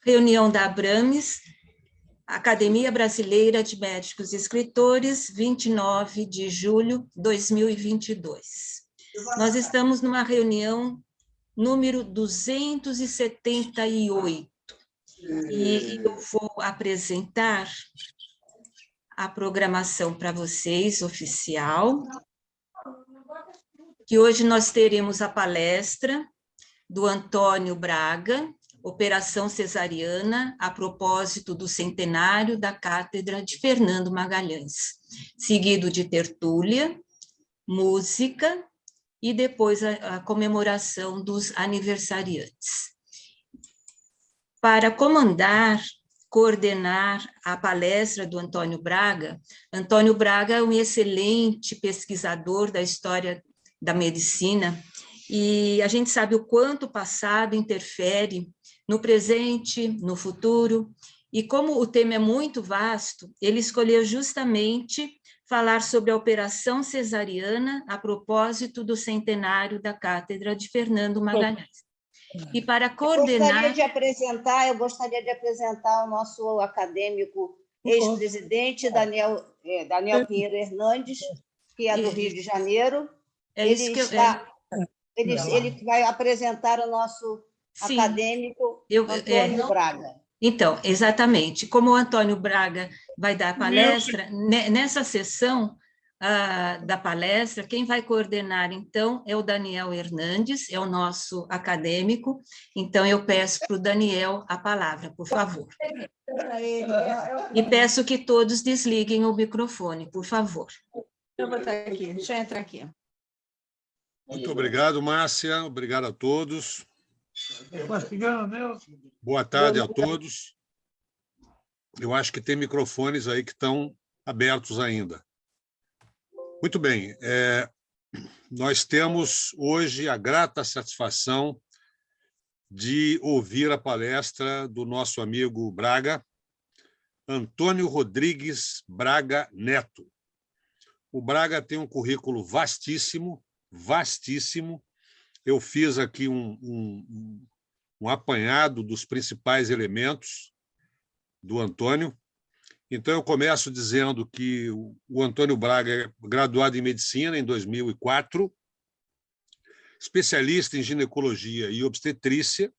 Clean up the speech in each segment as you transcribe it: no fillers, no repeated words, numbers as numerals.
Reunião da Abrames, Academia Brasileira de Médicos e Escritores, 29 de julho de 2022. Nós estamos numa reunião número 278, e eu vou apresentar a programação para vocês, oficial, que hoje nós teremos a palestra do Antônio Braga, Operação Cesariana, a propósito do centenário da Cátedra de Fernando Magalhães, seguido de tertúlia, música e depois a comemoração dos aniversariantes. Para coordenar a palestra do Antônio Braga é um excelente pesquisador da história da medicina, e a gente sabe o quanto o passado interfere no presente, no futuro, e como o tema é muito vasto, ele escolheu justamente falar sobre a Operação Cesariana a propósito do centenário da Cátedra de Fernando Magalhães. E para coordenar... Eu gostaria de apresentar o nosso acadêmico ex-presidente, Daniel Pinheiro Hernandes, que é do Rio de Janeiro. Ele vai apresentar o nosso acadêmico Antônio Braga. Então, exatamente. Como o Antônio Braga vai dar a palestra, nessa sessão da palestra, quem vai coordenar, então, é o Daniel Hernandes, é o nosso acadêmico. Então, eu peço para o Daniel a palavra, por favor. E peço que todos desliguem o microfone, por favor. Eu vou estar aqui, deixa eu entrar aqui. Muito obrigado, Márcia. Obrigado a todos. Boa tarde a todos. Eu acho que tem microfones aí que estão abertos ainda. Muito bem. Nós temos hoje a grata satisfação de ouvir a palestra do nosso amigo Braga, Antônio Rodrigues Braga Neto. O Braga tem um currículo vastíssimo, vastíssimo. Eu fiz aqui um apanhado dos principais elementos do Antônio. Então, eu começo dizendo que o Antônio Braga é graduado em Medicina em 2004, especialista em ginecologia e obstetrícia,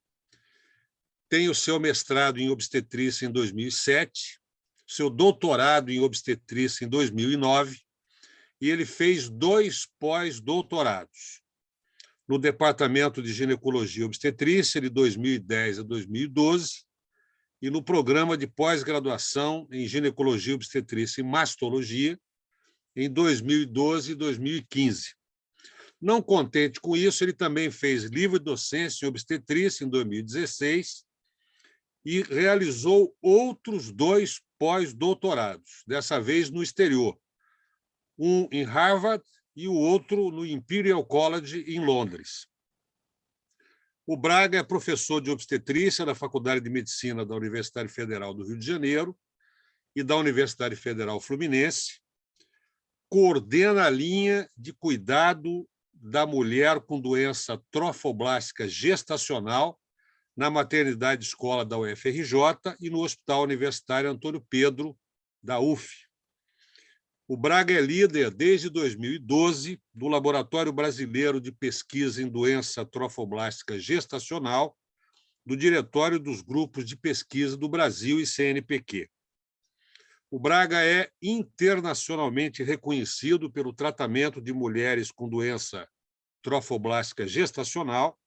tem o seu mestrado em obstetrícia em 2007, seu doutorado em obstetrícia em 2009, e ele fez 2 pós-doutorados no Departamento de Ginecologia e Obstetrícia, de 2010 a 2012, e no Programa de Pós-Graduação em Ginecologia, Obstetrícia e Mastologia, em 2012 e 2015. Não contente com isso, ele também fez livre docência em obstetrícia em 2016 e realizou outros 2 pós-doutorados, dessa vez no exterior, um em Harvard e o outro no Imperial College, em Londres. O Braga é professor de obstetrícia da Faculdade de Medicina da Universidade Federal do Rio de Janeiro e da Universidade Federal Fluminense, coordena a linha de cuidado da mulher com doença trofoblástica gestacional na maternidade escola da UFRJ e no Hospital Universitário Antônio Pedro, da UF. O Braga é líder, desde 2012, do Laboratório Brasileiro de Pesquisa em Doença Trofoblástica Gestacional, do Diretório dos Grupos de Pesquisa do Brasil e CNPq. O Braga é internacionalmente reconhecido pelo tratamento de mulheres com doença trofoblástica gestacional,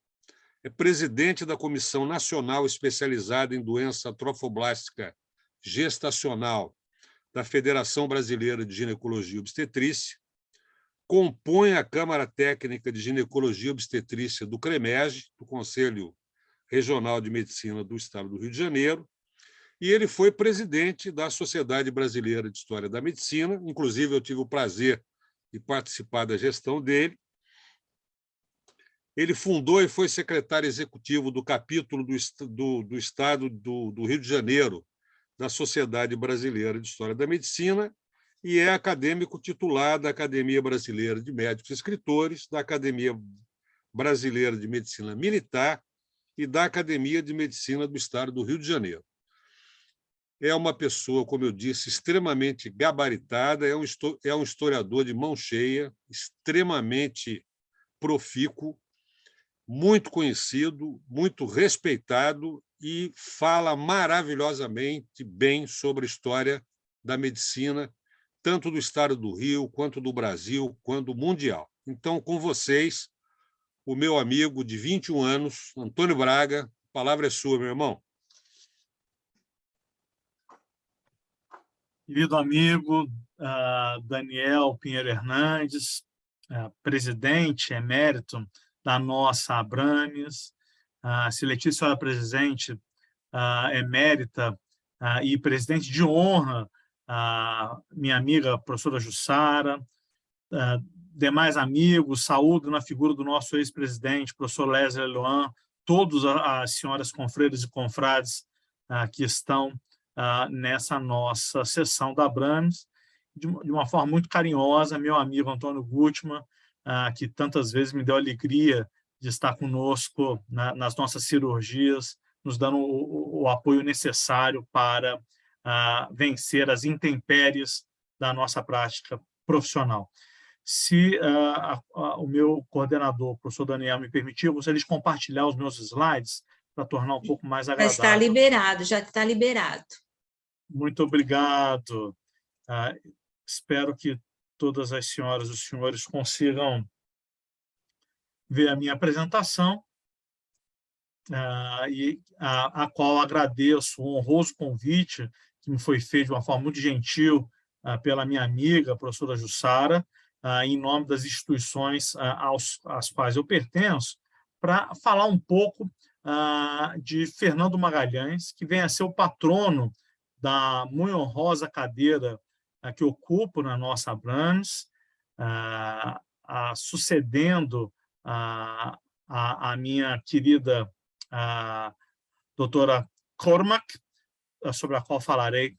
é presidente da Comissão Nacional Especializada em Doença Trofoblástica Gestacional da Federação Brasileira de Ginecologia e Obstetrícia, compõe a Câmara Técnica de Ginecologia e Obstetrícia do CREMEG, do Conselho Regional de Medicina do Estado do Rio de Janeiro, e ele foi presidente da Sociedade Brasileira de História da Medicina, inclusive eu tive o prazer de participar da gestão dele. Ele fundou e foi secretário executivo do capítulo do Estado do Rio de Janeiro, da Sociedade Brasileira de História da Medicina, e é acadêmico titular da Academia Brasileira de Médicos e Escritores, da Academia Brasileira de Medicina Militar e da Academia de Medicina do Estado do Rio de Janeiro. É uma pessoa, como eu disse, extremamente gabaritada, é um historiador de mão cheia, extremamente profícuo, muito conhecido, muito respeitado e fala maravilhosamente bem sobre a história da medicina, tanto do Estado do Rio, quanto do Brasil, quanto mundial. Então, com vocês, o meu amigo de 21 anos, Antônio Braga, a palavra é sua, meu irmão. Querido amigo Daniel Pinheiro Hernandes, presidente emérito da nossa Abrames, se Letícia era presidente emérita e presidente de honra, minha amiga professora Jussara, demais amigos, saúdo na figura do nosso ex-presidente, professor Leslie Luan, todas as senhoras confreiras e confrades que estão nessa nossa sessão da Abrames, de uma forma muito carinhosa, meu amigo Antônio Gutmann, que tantas vezes me deu a alegria de estar conosco nas nossas cirurgias, nos dando o apoio necessário para vencer as intempéries da nossa prática profissional. Se o meu coordenador, o professor Daniel, me permitir, eu gostaria de compartilhar os meus slides para tornar um pouco mais agradável. Já está liberado, já está liberado. Muito obrigado. Espero que todas as senhoras e os senhores consigam ver a minha apresentação, e a qual agradeço o honroso convite que me foi feito de uma forma muito gentil pela minha amiga, a professora Jussara, em nome das instituições às quais eu pertenço, para falar um pouco de Fernando Magalhães, que vem a ser o patrono da muito honrosa cadeira que ocupo na nossa Abrames, sucedendo a minha querida doutora Cormac, sobre a qual falarei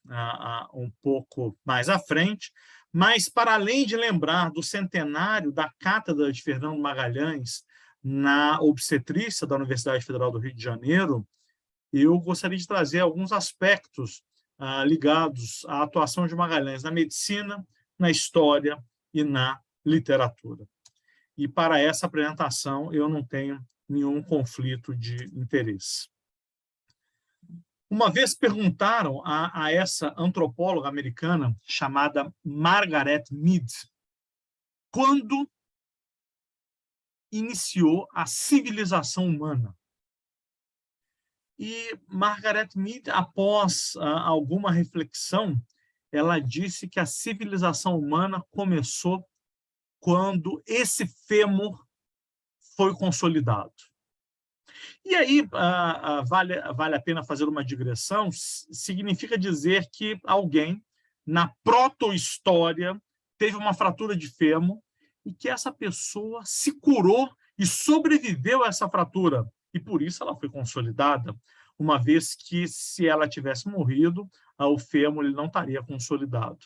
um pouco mais à frente, mas, para além de lembrar do centenário da Cátedra de Fernando Magalhães na obstetrícia da Universidade Federal do Rio de Janeiro, eu gostaria de trazer alguns aspectos ligados à atuação de Magalhães na medicina, na história e na literatura. E, para essa apresentação, eu não tenho nenhum conflito de interesse. Uma vez perguntaram a essa antropóloga americana chamada Margaret Mead quando iniciou a civilização humana. E Margaret Mead, após alguma reflexão, ela disse que a civilização humana começou quando esse fêmur foi consolidado. E aí, vale a pena fazer uma digressão, significa dizer que alguém, na proto-história, teve uma fratura de fêmur e que essa pessoa se curou e sobreviveu a essa fratura. E por isso ela foi consolidada, uma vez que, se ela tivesse morrido, o fêmur ele não estaria consolidado.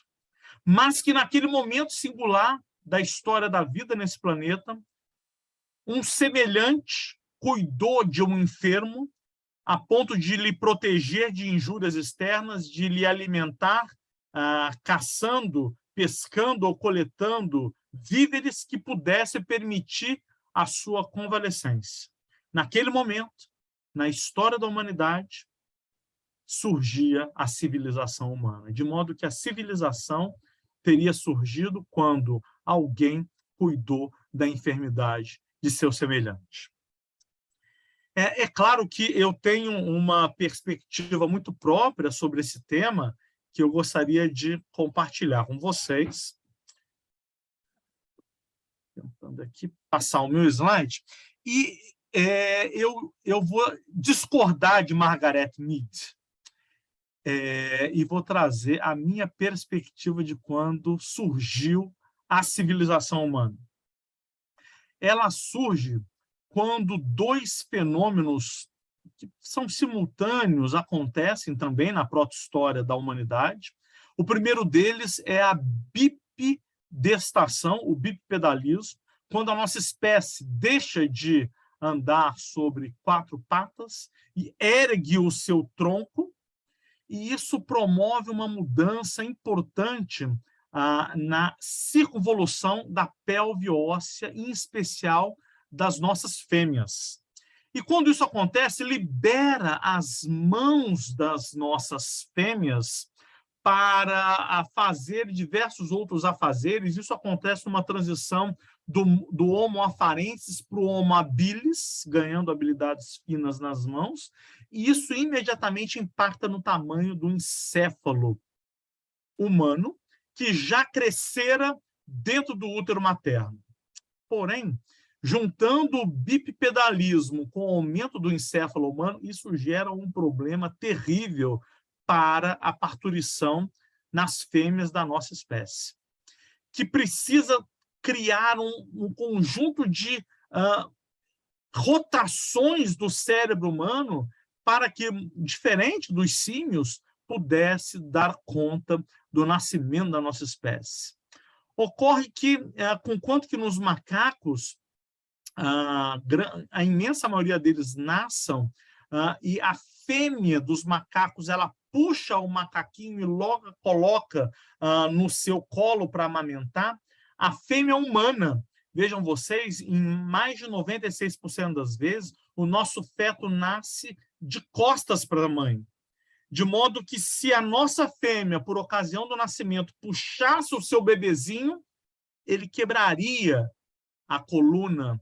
Mas que, naquele momento singular da história da vida nesse planeta, um semelhante cuidou de um enfermo a ponto de lhe proteger de injúrias externas, de lhe alimentar, caçando, pescando ou coletando víveres que pudesse permitir a sua convalescência. Naquele momento, na história da humanidade, surgia a civilização humana, de modo que a civilização teria surgido quando alguém cuidou da enfermidade de seu semelhante. É claro que eu tenho uma perspectiva muito própria sobre esse tema que eu gostaria de compartilhar com vocês. Tentando aqui passar o meu slide. E eu vou discordar de Margaret Mead e vou trazer a minha perspectiva de quando surgiu a civilização humana. Ela surge quando dois fenômenos que são simultâneos acontecem também na proto-história da humanidade. O primeiro deles é a bipedestação, o bipedalismo, quando a nossa espécie deixa de andar sobre 4 patas e ergue o seu tronco, e isso promove uma mudança importante na circunvolução da pelve óssea, em especial das nossas fêmeas. E quando isso acontece, libera as mãos das nossas fêmeas para fazer diversos outros afazeres. Isso acontece numa transição do Homo afarensis para o Homo habilis, ganhando habilidades finas nas mãos, e isso imediatamente impacta no tamanho do encéfalo humano, que já crescera dentro do útero materno. Porém, juntando o bipedalismo com o aumento do encéfalo humano, isso gera um problema terrível para a parturição nas fêmeas da nossa espécie, que precisa criar um conjunto de rotações do cérebro humano para que, diferente dos símios, pudesse dar conta do nascimento da nossa espécie. Ocorre que, conquanto que nos macacos, a imensa maioria deles nasçam, e a fêmea dos macacos ela puxa o macaquinho e logo coloca no seu colo para amamentar, a fêmea humana, vejam vocês, em mais de 96% das vezes, o nosso feto nasce de costas para a mãe. De modo que, se a nossa fêmea, por ocasião do nascimento, puxasse o seu bebezinho, ele quebraria a coluna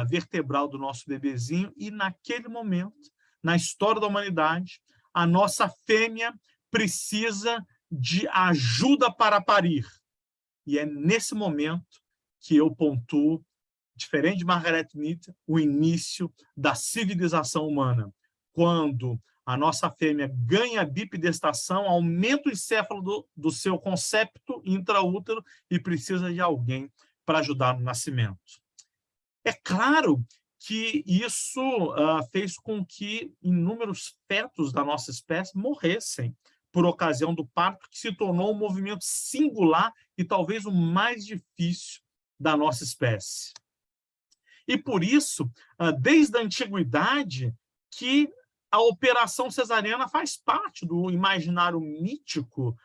vertebral do nosso bebezinho, e naquele momento, na história da humanidade, a nossa fêmea precisa de ajuda para parir. E é nesse momento que eu pontuo, diferente de Margaret Mead, o início da civilização humana, quando a nossa fêmea ganha bipedestação, aumenta o encéfalo do seu concepto intraútero e precisa de alguém para ajudar no nascimento. É claro que isso fez com que inúmeros fetos da nossa espécie morressem por ocasião do parto, que se tornou um movimento singular e talvez o mais difícil da nossa espécie. E por isso, desde a antiguidade, que a operação cesariana faz parte do imaginário mítico,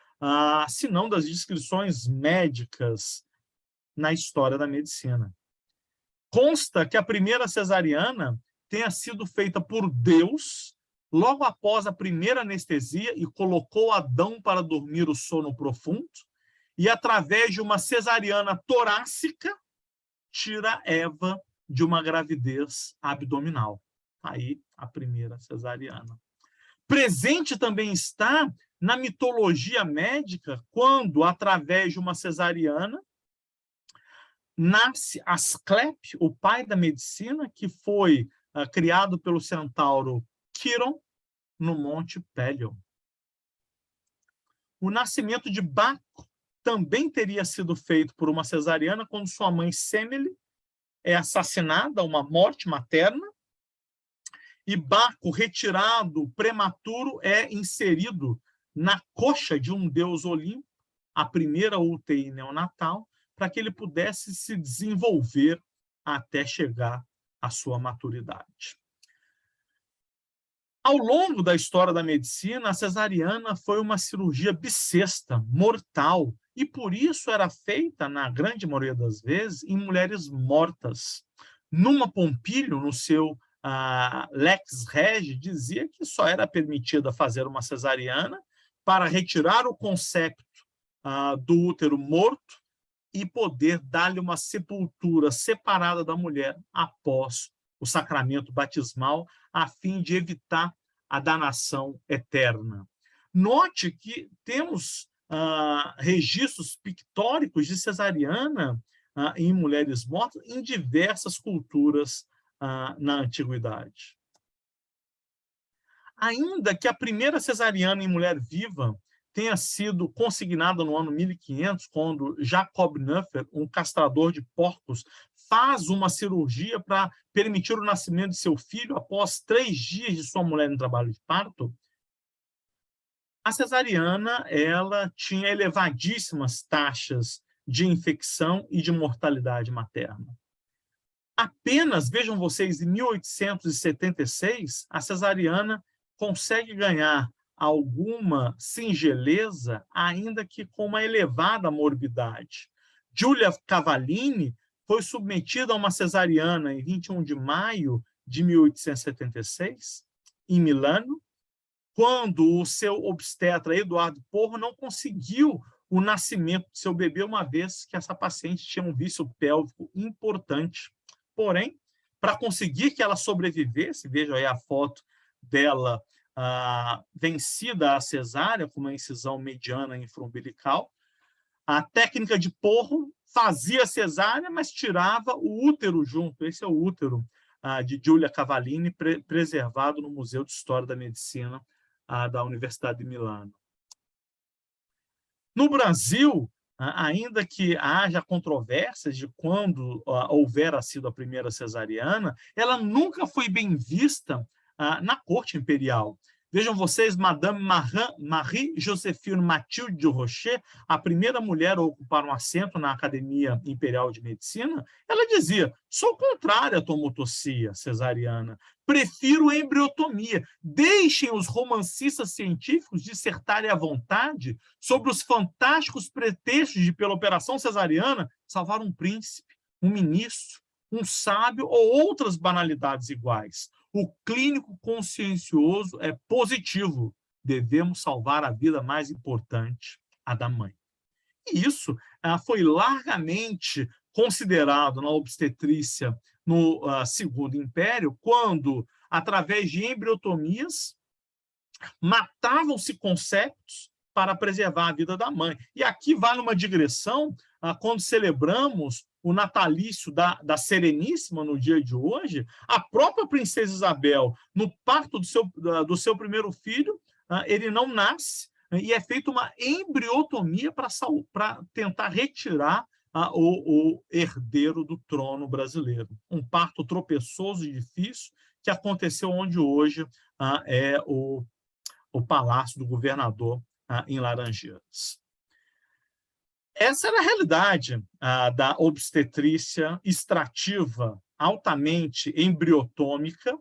se não das descrições médicas na história da medicina. Consta que a primeira cesariana tenha sido feita por Deus logo após a primeira anestesia e colocou Adão para dormir o sono profundo, e através de uma cesariana torácica tira Eva de uma gravidez abdominal. Aí a primeira cesariana. Presente também está na mitologia médica, quando, através de uma cesariana, nasce Asclepe, o pai da medicina, que foi criado pelo centauro Quiron no Monte Pelion. O nascimento de Baco também teria sido feito por uma cesariana, quando sua mãe Semele é assassinada, uma morte materna, e Baco, retirado prematuro, é inserido na coxa de um deus Olimpo, a primeira UTI neonatal, para que ele pudesse se desenvolver até chegar à sua maturidade. Ao longo da história da medicina, a cesariana foi uma cirurgia bissexta, mortal, e por isso era feita, na grande maioria das vezes, em mulheres mortas. Numa Pompílio, no seu Lex Regi, dizia que só era permitida fazer uma cesariana para retirar o concepto do útero morto e poder dar-lhe uma sepultura separada da mulher após o sacramento batismal, a fim de evitar a danação eterna. Note que temos registros pictóricos de cesariana em mulheres mortas em diversas culturas na antiguidade. Ainda que a primeira cesariana em mulher viva tenha sido consignada no ano 1500, quando Jacob Neuffer, um castrador de porcos, faz uma cirurgia para permitir o nascimento de seu filho após 3 dias de sua mulher em trabalho de parto, a cesariana ela tinha elevadíssimas taxas de infecção e de mortalidade materna. Apenas, vejam vocês, em 1876, a cesariana consegue ganhar alguma singeleza, ainda que com uma elevada morbidade. Giulia Cavallini foi submetida a uma cesariana em 21 de maio de 1876, em Milano, quando o seu obstetra, Eduardo Porro, não conseguiu o nascimento de seu bebê, uma vez que essa paciente tinha um vício pélvico importante. Porém, para conseguir que ela sobrevivesse, veja aí a foto dela vencida a cesárea, com uma incisão mediana infraumbilical, a técnica de Porro fazia cesárea, mas tirava o útero junto. Esse é o útero de Giulia Cavallini, preservado no Museu de História da Medicina da Universidade de Milano. No Brasil, ainda que haja controvérsias de quando houvera sido a primeira cesariana, ela nunca foi bem vista na corte imperial. Vejam vocês, Madame Marie-Joséphine Mathilde de Rocher, a primeira mulher a ocupar um assento na Academia Imperial de Medicina, ela dizia: sou contrária à tomotocia cesariana, prefiro a embriotomia. Deixem os romancistas científicos dissertarem à vontade sobre os fantásticos pretextos de, pela operação cesariana, salvar um príncipe, um ministro, um sábio ou outras banalidades iguais. O clínico consciencioso é positivo. Devemos salvar a vida mais importante, a da mãe. E isso foi largamente considerado na obstetrícia no Segundo Império, quando, através de embriotomias, matavam-se conceitos para preservar a vida da mãe. E aqui vale uma digressão, quando celebramos o natalício da Sereníssima no dia de hoje, a própria princesa Isabel, no parto do seu primeiro filho, ele não nasce, e é feita uma embriotomia para tentar retirar o herdeiro do trono brasileiro. Um parto tropeçoso e difícil que aconteceu onde hoje é o Palácio do Governador, em Laranjeiras. Essa era a realidade da obstetrícia extrativa, altamente embriotômica.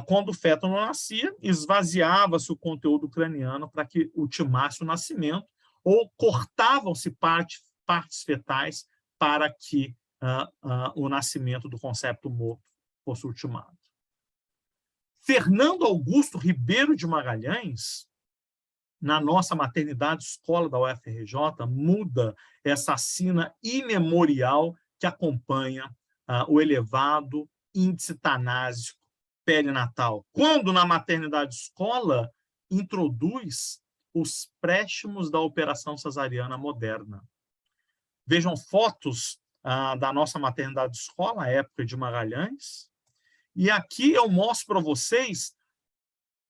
Quando o feto não nascia, esvaziava-se o conteúdo craniano para que ultimasse o nascimento, ou cortavam-se partes fetais para que o nascimento do concepto morto fosse ultimado. Fernando Augusto Ribeiro de Magalhães, na nossa maternidade escola da UFRJ, muda essa sina imemorial que acompanha o elevado índice tanásico perinatal, quando na maternidade escola introduz os préstimos da operação cesariana moderna. Vejam fotos da nossa maternidade escola, a época de Magalhães, e aqui eu mostro para vocês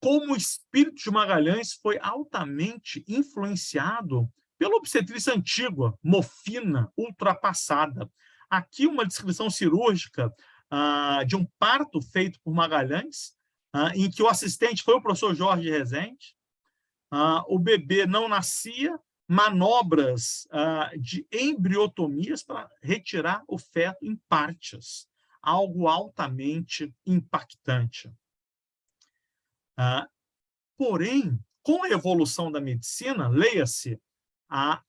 como o espírito de Magalhães foi altamente influenciado pela obstetrícia antiga, mofina, ultrapassada. Aqui uma descrição cirúrgica de um parto feito por Magalhães, em que o assistente foi o professor Jorge Rezende. O bebê não nascia, manobras de embriotomias para retirar o feto em partes, algo altamente impactante. Porém, com a evolução da medicina, leia-se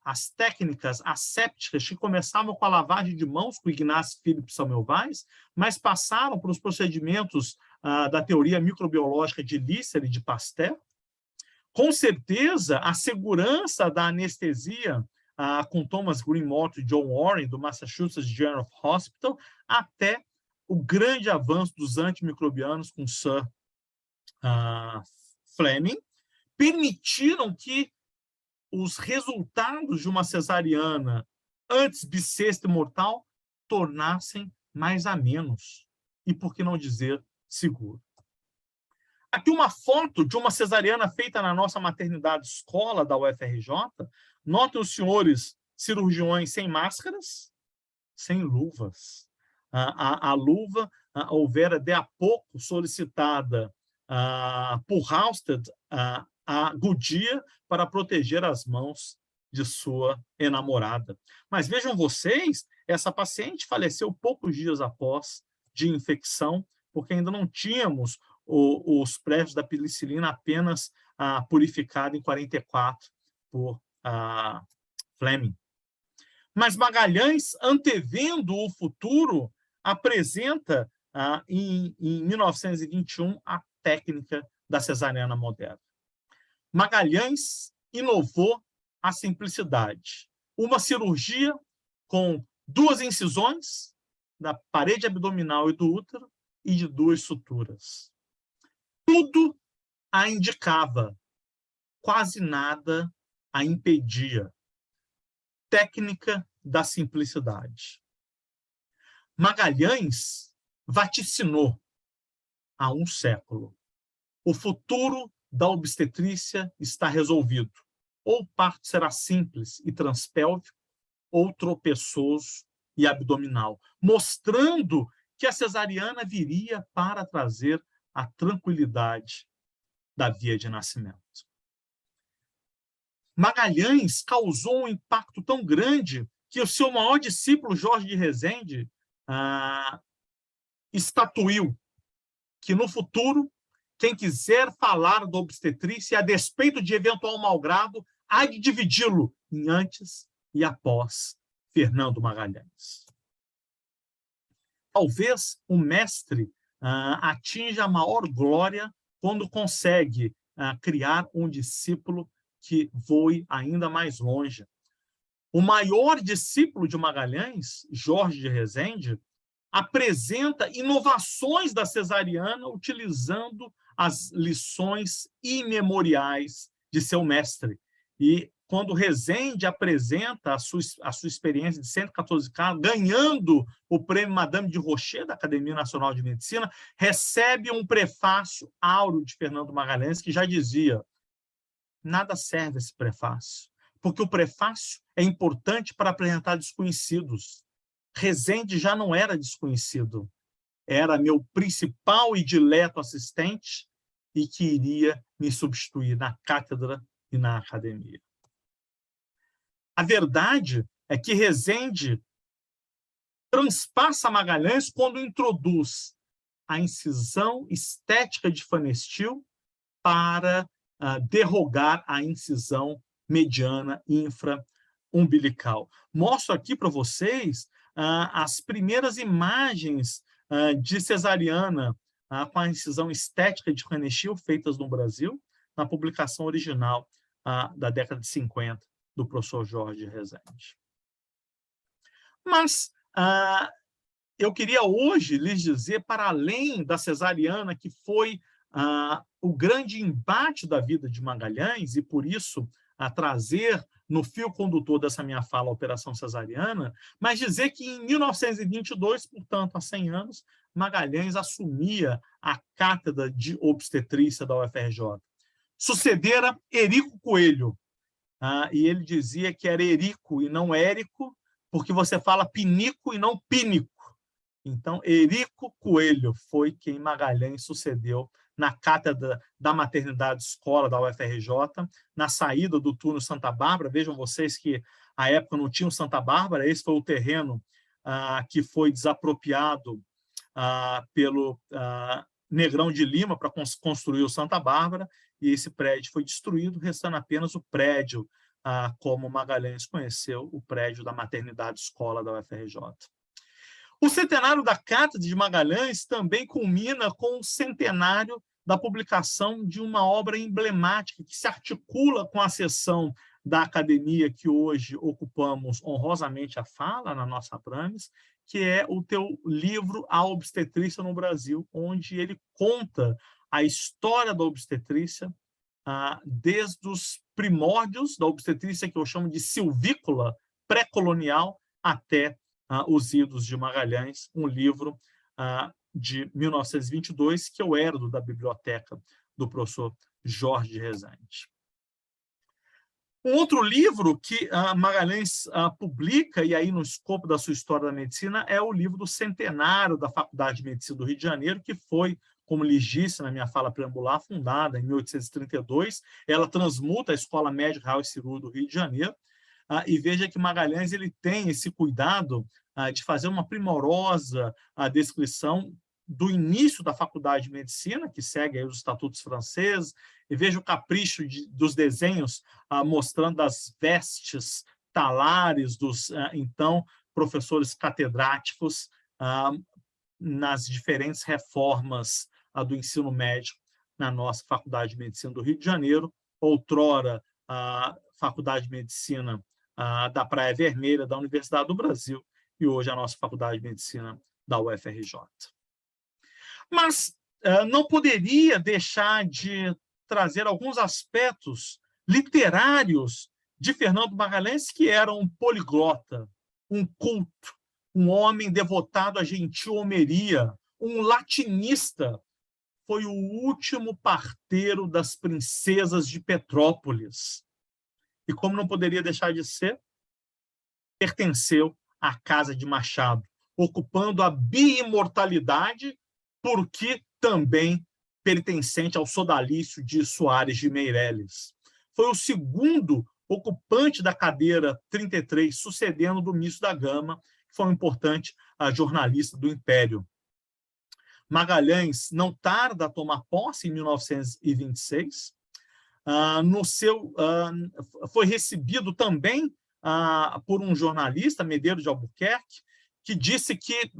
as técnicas assépticas que começavam com a lavagem de mãos com Ignace Philippe Semmelweis, mas passaram para os procedimentos da teoria microbiológica de Lister e de Pasteur. Com certeza, a segurança da anestesia com Thomas Greenmorton e John Warren, do Massachusetts General Hospital, até o grande avanço dos antimicrobianos com Sir Fleming, permitiram que os resultados de uma cesariana antes bissexta e mortal tornassem mais amenos e, por que não dizer, seguro. Aqui uma foto de uma cesariana feita na nossa maternidade escola da UFRJ. Notem os senhores cirurgiões sem máscaras, sem luvas. A luva houvera de a pouco solicitada por Halsted a Goodyear para proteger as mãos de sua enamorada. Mas vejam vocês, essa paciente faleceu poucos dias após de infecção, porque ainda não tínhamos os prédios da penicilina apenas purificado em 44 por Fleming. Mas Magalhães, antevendo o futuro, apresenta em 1921 a técnica da cesariana moderna. Magalhães inovou a simplicidade. Uma cirurgia com 2 incisões da parede abdominal e do útero e de 2 suturas. Tudo a indicava, quase nada a impedia. Técnica da simplicidade. Magalhães vaticinou há um século: o futuro da obstetrícia está resolvido. Ou o parto será simples e transpélvico, ou tropeçoso e abdominal, mostrando que a cesariana viria para trazer a tranquilidade da via de nascimento. Magalhães causou um impacto tão grande que o seu maior discípulo, Jorge de Rezende, estatuiu que, no futuro, quem quiser falar da obstetrícia, a despeito de eventual malgrado, há de dividi-lo em antes e após Fernando Magalhães. Talvez o mestre atinja a maior glória quando consegue criar um discípulo que voe ainda mais longe. O maior discípulo de Magalhães, Jorge de Rezende, apresenta inovações da cesariana utilizando as lições imemoriais de seu mestre. E quando Rezende apresenta a sua experiência de 114 casos, ganhando o prêmio Madame de Rocher da Academia Nacional de Medicina, recebe um prefácio áureo de Fernando Magalhães, que já dizia: nada serve esse prefácio, porque o prefácio é importante para apresentar desconhecidos. Rezende já não era desconhecido, era meu principal e dileto assistente e que iria me substituir na cátedra e na academia. A verdade é que Rezende transpassa Magalhães quando introduz a incisão estética de Phanestil para derrogar a incisão mediana infra-umbilical. Mostro aqui para vocês as primeiras imagens de cesariana com a incisão estética de Phanestil feitas no Brasil, na publicação original da década de 50, do professor Jorge Rezende. Mas eu queria hoje lhes dizer, para além da cesariana, que foi o grande embate da vida de Magalhães, e por isso trazer no fio condutor dessa minha fala a operação cesariana, mas dizer que em 1922, portanto, há 100 anos, Magalhães assumia a cátedra de obstetrícia da UFRJ. Sucedera Erico Coelho, e ele dizia que era Erico e não Érico, porque você fala pinico e não pínico. Então, Erico Coelho foi quem Magalhães sucedeu na cátedra da maternidade escola da UFRJ, na saída do túnel Santa Bárbara. Vejam vocês que à época não tinha o Santa Bárbara, esse foi o terreno que foi desapropriado pelo Negrão de Lima para construir o Santa Bárbara, e esse prédio foi destruído, restando apenas o prédio, como Magalhães conheceu, o prédio da maternidade escola da UFRJ. O centenário da Cátedra de Magalhães também culmina com o centenário da publicação de uma obra emblemática que se articula com a seção da academia que hoje ocupamos honrosamente a fala na nossa Abrames, que é o teu livro A Obstetrícia no Brasil, onde ele conta a história da obstetrícia desde os primórdios da obstetrícia, que eu chamo de silvícola pré-colonial, até os idos de Magalhães, um livro de 1922, que eu herdo da biblioteca do professor Jorge Rezende. Um outro livro que Magalhães publica, e aí no escopo da sua história da medicina, é o livro do centenário da Faculdade de Medicina do Rio de Janeiro, que foi, como lhes disse na minha fala preambular, fundada em 1832. Ela transmuta a Escola Médica Real e Cirúrgica do Rio de Janeiro. E veja que Magalhães ele tem esse cuidado de fazer uma primorosa descrição do início da Faculdade de Medicina, que segue aí os estatutos franceses, e veja o capricho dos desenhos mostrando as vestes talares dos, então, professores catedráticos nas diferentes reformas do ensino médio na nossa Faculdade de Medicina do Rio de Janeiro, outrora a Faculdade de Medicina da Praia Vermelha, da Universidade do Brasil, e hoje a nossa Faculdade de Medicina da UFRJ. Mas não poderia deixar de trazer alguns aspectos literários de Fernando Magalhães, que era um poliglota, um culto, um homem devotado à gentil homeria, um latinista. Foi o último parteiro das princesas de Petrópolis. E como não poderia deixar de ser, pertenceu à Casa de Machado, ocupando a bi-imortalidade, porque também pertencente ao sodalício de Soares de Meireles. Foi o segundo ocupante da cadeira 33, sucedendo Domício da Gama, que foi um importante jornalista do Império. Magalhães não tarda a tomar posse em 1926. Foi recebido também por um jornalista, Medeiros de Albuquerque, que disse que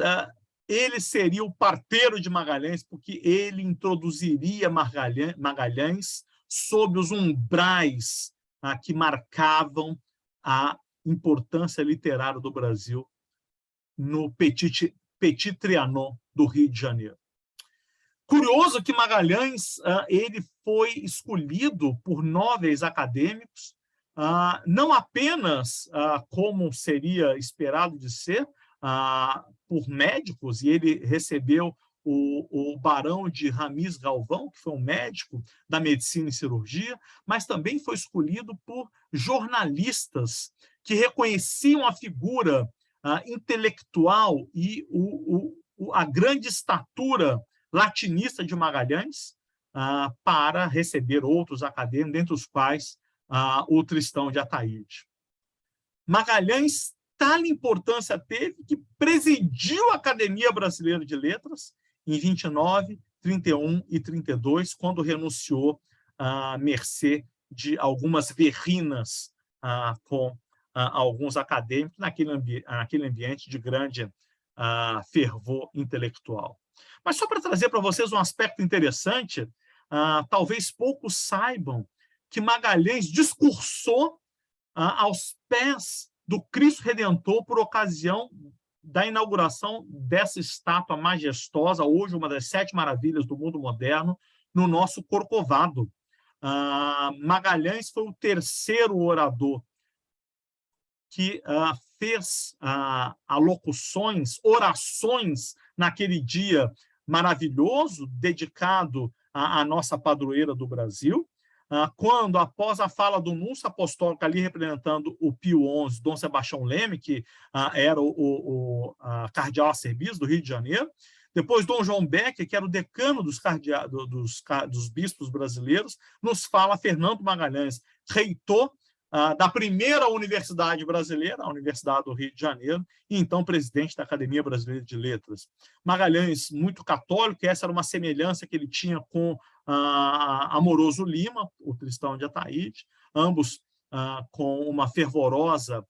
ele seria o parteiro de Magalhães, porque ele introduziria Magalhães sob os umbrais que marcavam a importância literária do Brasil no Petit Trianon do Rio de Janeiro. Curioso que Magalhães ele foi escolhido por nobres acadêmicos, não apenas como seria esperado de ser, por médicos, e ele recebeu o barão de Ramis Galvão, que foi um médico da medicina e cirurgia, mas também foi escolhido por jornalistas que reconheciam a figura intelectual e a grande estatura latinista de Magalhães para receber outros acadêmicos, dentre os quais o Tristão de Ataíde. Magalhães tal importância teve que presidiu a Academia Brasileira de Letras em 29, 31 e 32, quando renunciou à mercê de algumas verrinas com alguns acadêmicos naquele ambiente de grande fervor intelectual. Mas só para trazer para vocês um aspecto interessante, talvez poucos saibam que Magalhães discursou aos pés do Cristo Redentor por ocasião da inauguração dessa estátua majestosa, hoje uma das 7 maravilhas do mundo moderno, no nosso Corcovado. Magalhães foi o terceiro orador que fez alocuções, orações naquele dia maravilhoso, dedicado à nossa padroeira do Brasil, quando, após a fala do núncio apostólico ali representando o Pio XI, Dom Sebastião Leme, que era o cardeal a serviço do Rio de Janeiro, depois Dom João Becker, que era o decano dos bispos brasileiros, nos fala Fernando Magalhães, reitor da primeira universidade brasileira, a Universidade do Rio de Janeiro, e então presidente da Academia Brasileira de Letras. Magalhães, muito católico, essa era uma semelhança que ele tinha com Amoroso Lima, o Tristão de Ataíde, ambos com uma fervorosa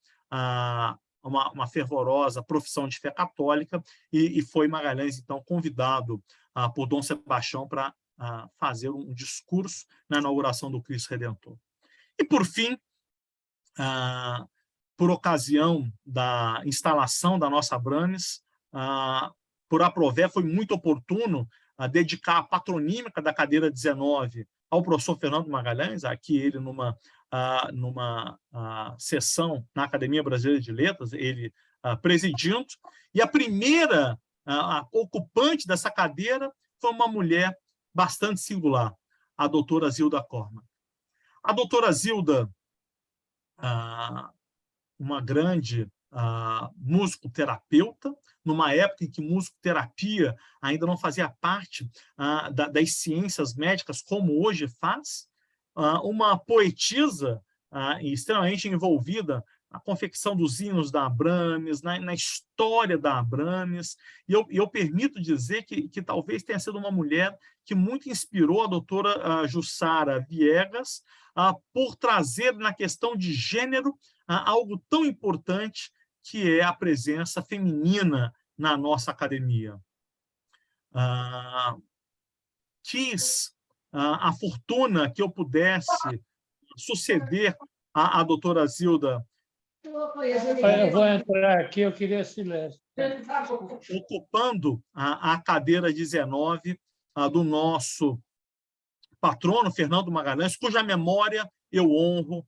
profissão de fé católica, e foi Magalhães, então, convidado por Dom Sebastião para fazer um discurso na inauguração do Cristo Redentor. E, por fim, por ocasião da instalação da nossa Abrames, por aprové, foi muito oportuno dedicar a patronímica da cadeira 19 ao professor Fernando Magalhães, aqui ele numa sessão na Academia Brasileira de Letras, ele presidindo, e a primeira ocupante dessa cadeira foi uma mulher bastante singular, a doutora Zilda Corman. A doutora Zilda, uma grande musicoterapeuta, numa época em que musicoterapia ainda não fazia parte das ciências médicas como hoje faz, uma poetisa extremamente envolvida a confecção dos hinos da Abrames, na história da Abrames, e eu permito dizer que talvez tenha sido uma mulher que muito inspirou a doutora Jussara Viegas por trazer na questão de gênero algo tão importante que é a presença feminina na nossa academia. Quis a fortuna que eu pudesse suceder a doutora Zilda. Eu vou entrar aqui, eu queria silêncio. Ocupando a cadeira 19 do nosso patrono, Fernando Magalhães, cuja memória eu honro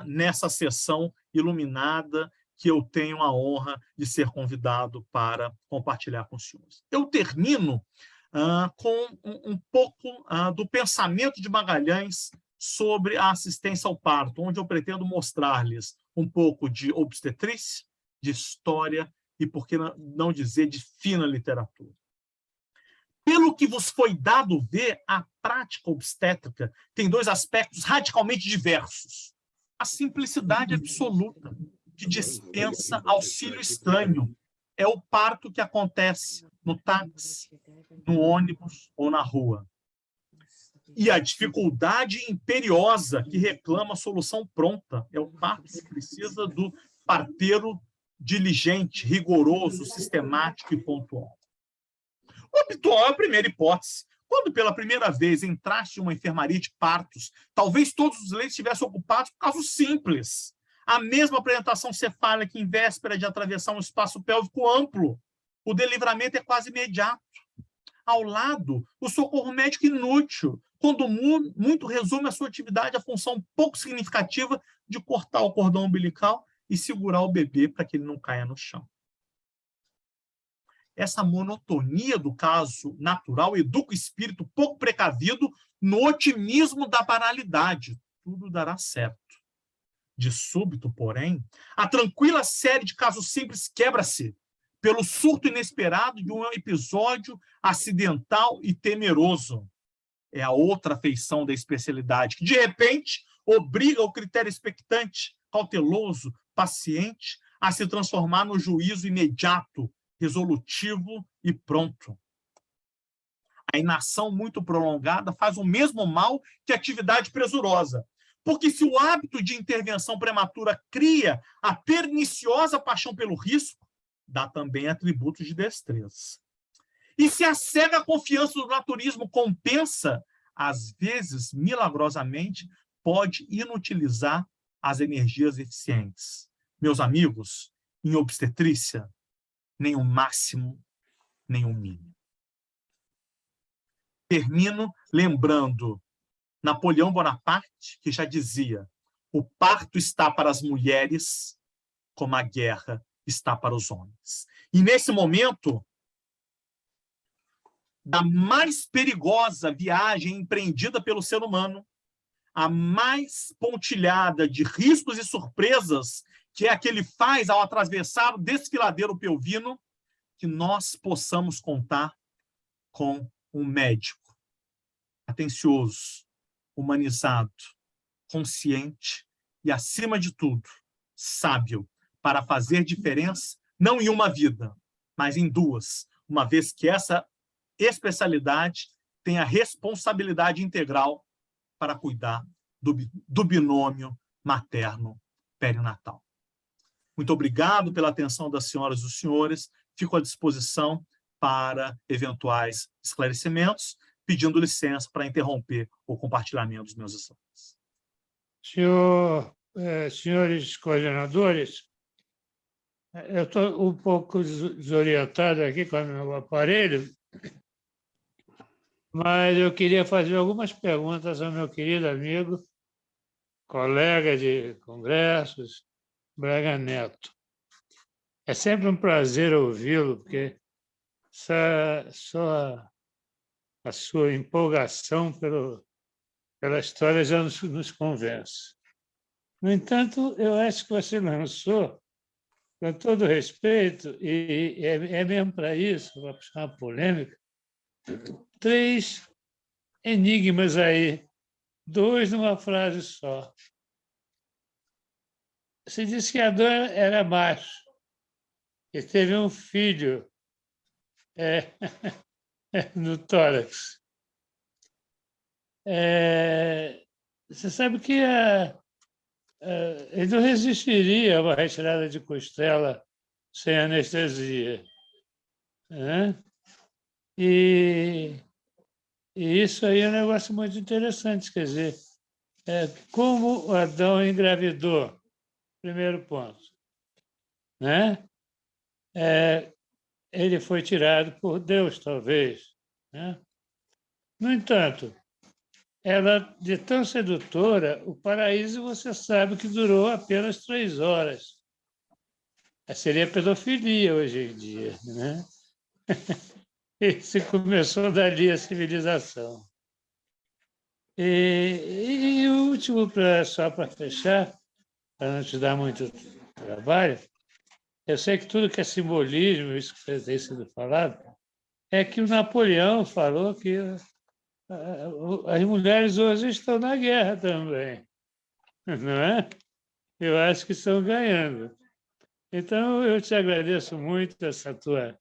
nessa sessão iluminada que eu tenho a honra de ser convidado para compartilhar com os senhores. Eu termino com um pouco do pensamento de Magalhães sobre a assistência ao parto, onde eu pretendo mostrar-lhes um pouco de obstetrícia, de história e, por que não dizer, de fina literatura. Pelo que vos foi dado ver, a prática obstétrica tem dois aspectos radicalmente diversos. A simplicidade absoluta, que dispensa auxílio estranho, é o parto que acontece no táxi, no ônibus ou na rua. E a dificuldade imperiosa que reclama a solução pronta é o parto que precisa do parteiro diligente, rigoroso, sistemático e pontual. O habitual é a primeira hipótese. Quando pela primeira vez entraste em uma enfermaria de partos, talvez todos os leitos estivessem ocupados por casos simples. A mesma apresentação cefálica em véspera de atravessar um espaço pélvico amplo. O delivramento é quase imediato. Ao lado, o socorro médico inútil, quando muito resume a sua atividade à função pouco significativa de cortar o cordão umbilical e segurar o bebê para que ele não caia no chão. Essa monotonia do caso natural educa o espírito pouco precavido no otimismo da banalidade. Tudo dará certo. De súbito, porém, a tranquila série de casos simples quebra-se pelo surto inesperado de um episódio acidental e temeroso. É a outra feição da especialidade, que, de repente, obriga o critério expectante, cauteloso, paciente, a se transformar no juízo imediato, resolutivo e pronto. A inação muito prolongada faz o mesmo mal que a atividade presurosa, porque se o hábito de intervenção prematura cria a perniciosa paixão pelo risco, dá também atributos de destreza. E se a cega confiança do naturismo compensa, às vezes, milagrosamente, pode inutilizar as energias eficientes. Meus amigos, em obstetrícia, nem o máximo, nem o mínimo. Termino lembrando Napoleão Bonaparte, que já dizia: o parto está para as mulheres como a guerra está para os homens. E nesse momento da mais perigosa viagem empreendida pelo ser humano, a mais pontilhada de riscos e surpresas que é a que ele faz ao atravessar o desfiladeiro pelvino, que nós possamos contar com um médico atencioso, humanizado, consciente e, acima de tudo, sábio, para fazer diferença não em uma vida, mas em duas, uma vez que essa especialidade tem a responsabilidade integral para cuidar do binômio materno-perinatal. Muito obrigado pela atenção das senhoras e dos senhores. Fico à disposição para eventuais esclarecimentos, pedindo licença para interromper o compartilhamento dos meus slides. Senhores coordenadores, eu estou um pouco desorientado aqui com o meu aparelho, mas eu queria fazer algumas perguntas ao meu querido amigo, colega de congressos, Braga Neto. É sempre um prazer ouvi-lo, porque a sua empolgação pela história já nos convence. No entanto, eu acho que você lançou, com todo respeito, e é mesmo para isso, para puxar uma polêmica, 3 enigmas aí, 2 numa frase só. se disse que Adão era macho e teve um filho no tórax. Você sabe que ele não resistiria a uma retirada de costela sem anestesia, né? E isso aí é um negócio muito interessante, quer dizer, como o Adão engravidou, primeiro ponto, né? Ele foi tirado por Deus, talvez, né? No entanto, ela, de tão sedutora, o paraíso, você sabe que durou apenas 3 horas. Seria pedofilia hoje em dia, né? E se começou dali a civilização. E o último, só para fechar, para não te dar muito trabalho, eu sei que tudo que é simbolismo, isso que tem sido falado, é que o Napoleão falou que as mulheres hoje estão na guerra também, não é? Eu acho que estão ganhando. Então, eu te agradeço muito essa tua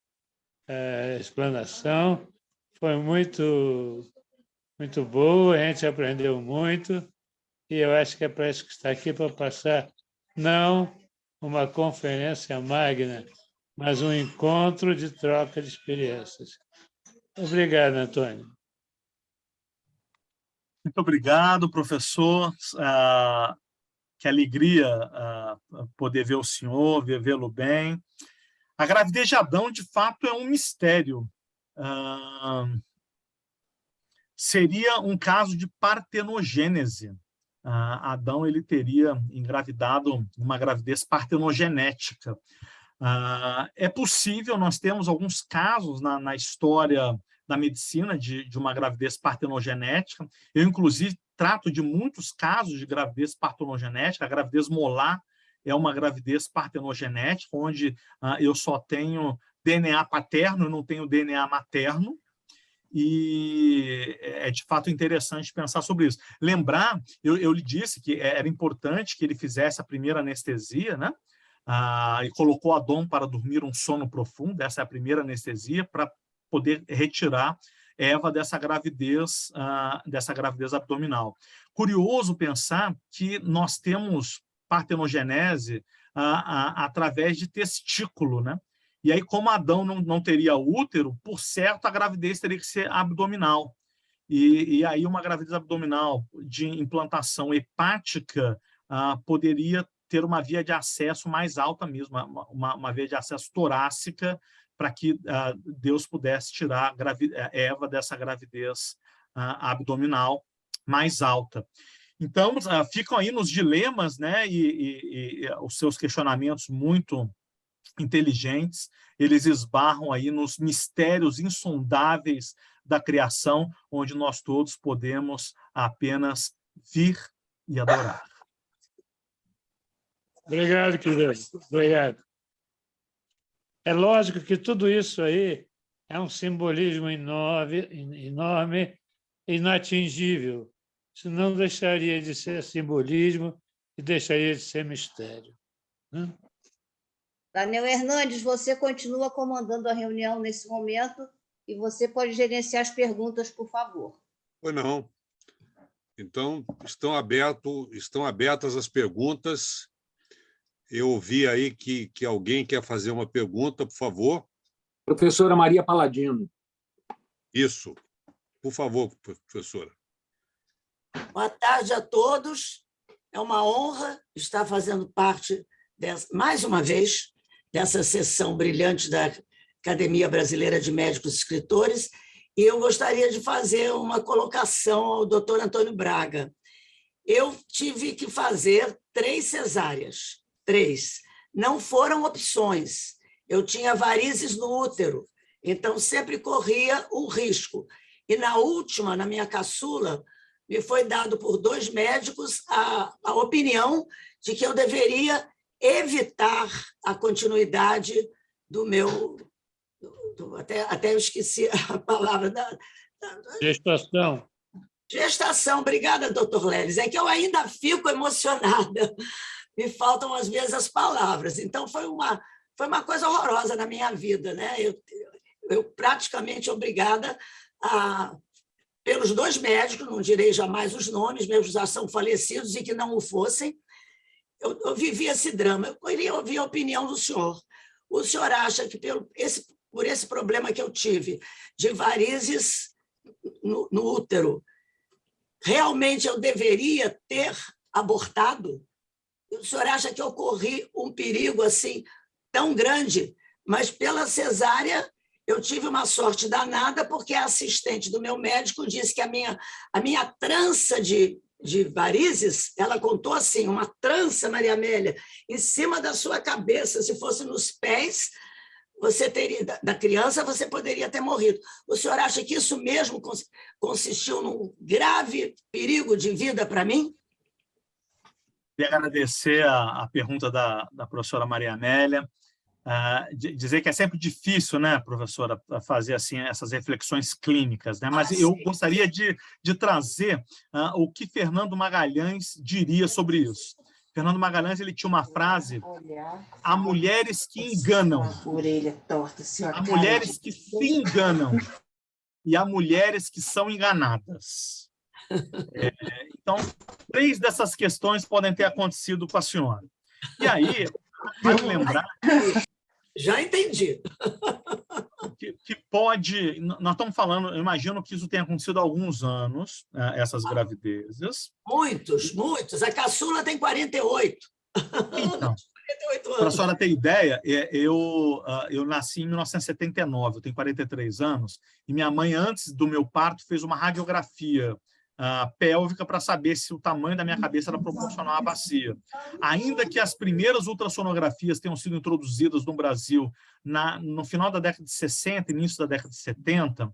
explanação. Foi muito, muito boa, a gente aprendeu muito, e eu acho que é para isso que está aqui, para passar, não uma conferência magna, mas um encontro de troca de experiências. Obrigado, Antônio. Muito obrigado, professor. Que alegria poder ver o senhor, vê-lo bem. A gravidez de Adão, de fato, é um mistério. Seria um caso de partenogênese. Adão ele teria engravidado uma gravidez partenogenética. É possível, nós temos alguns casos na história da medicina de uma gravidez partenogenética. Eu, inclusive, trato de muitos casos de gravidez partenogenética. A gravidez molar é uma gravidez partenogenética, onde eu só tenho DNA paterno e não tenho DNA materno. E é de fato interessante pensar sobre isso. Lembrar, eu lhe disse que era importante que ele fizesse a primeira anestesia, né? E colocou Adão para dormir um sono profundo, essa é a primeira anestesia, para poder retirar Eva dessa gravidez abdominal. Curioso pensar que nós temos partenogenese através de testículo, né? E aí, como Adão não teria útero, por certo, a gravidez teria que ser abdominal. E aí, uma gravidez abdominal de implantação hepática poderia ter uma via de acesso mais alta mesmo, uma via de acesso torácica, para que Deus pudesse tirar Eva dessa gravidez abdominal mais alta. Então, ficam aí nos dilemas, né, e os seus questionamentos muito inteligentes, eles esbarram aí nos mistérios insondáveis da criação, onde nós todos podemos apenas vir e adorar. Obrigado, querido. Obrigado. É lógico que tudo isso aí é um simbolismo enorme, inatingível. Isso não deixaria de ser simbolismo e deixaria de ser mistério, né? Daniel Hernandes, você continua comandando a reunião nesse momento e você pode gerenciar as perguntas, por favor. Pois não. Então, estão abertas as perguntas. Eu ouvi aí que alguém quer fazer uma pergunta, por favor. Professora Maria Paladino. Isso. Por favor, professora. Boa tarde a todos. É uma honra estar fazendo parte, mais uma vez, dessa sessão brilhante da Academia Brasileira de Médicos e Escritores, e eu gostaria de fazer uma colocação ao doutor Antônio Braga. Eu tive que fazer 3 cesáreas, 3. Não foram opções. Eu tinha varizes no útero, então sempre corria um risco. E na última, na minha caçula, me foi dado por 2 médicos a opinião de que eu deveria evitar a continuidade do meu... Até eu esqueci a palavra Gestação. Gestação. Obrigada, doutor Leles. É que eu ainda fico emocionada, me faltam, às vezes, as palavras. Então, foi uma coisa horrorosa na minha vida, né? Eu praticamente obrigada pelos 2 médicos, não direi jamais os nomes, mesmo já são falecidos e que não o fossem, eu vivi esse drama. Eu queria ouvir a opinião do senhor. O senhor acha que, por esse problema que eu tive de varizes no útero, realmente eu deveria ter abortado? O senhor acha que eu corri um perigo assim tão grande? Mas pela cesárea eu tive uma sorte danada, porque a assistente do meu médico disse que a minha trança de varizes, ela contou assim, uma trança, Maria Amélia, em cima da sua cabeça. Se fosse nos pés, você teria, da criança, você poderia ter morrido. O senhor acha que isso mesmo consistiu num grave perigo de vida para mim? Queria agradecer a pergunta da professora Maria Amélia. Dizer que é sempre difícil, né, professora, fazer assim essas reflexões clínicas, né? Mas eu gostaria de trazer o que Fernando Magalhães diria sobre isso. Fernando Magalhães, ele tinha uma frase: há mulheres que enganam, há mulheres que se enganam e há mulheres que são enganadas. Então, 3 dessas questões podem ter acontecido com a senhora. E aí, vale lembrar... Já entendi. Que pode... Nós estamos falando, eu imagino que isso tenha acontecido há alguns anos, essas gravidezes. Muitos, muitos. A caçula tem 48. Então, 48 anos. para a senhora ter ideia, eu nasci em 1979, eu tenho 43 anos, e minha mãe, antes do meu parto, fez uma radiografia pélvica para saber se o tamanho da minha cabeça era proporcional à bacia. Ainda que as primeiras ultrassonografias tenham sido introduzidas no Brasil no final da década de 60, início da década de 70,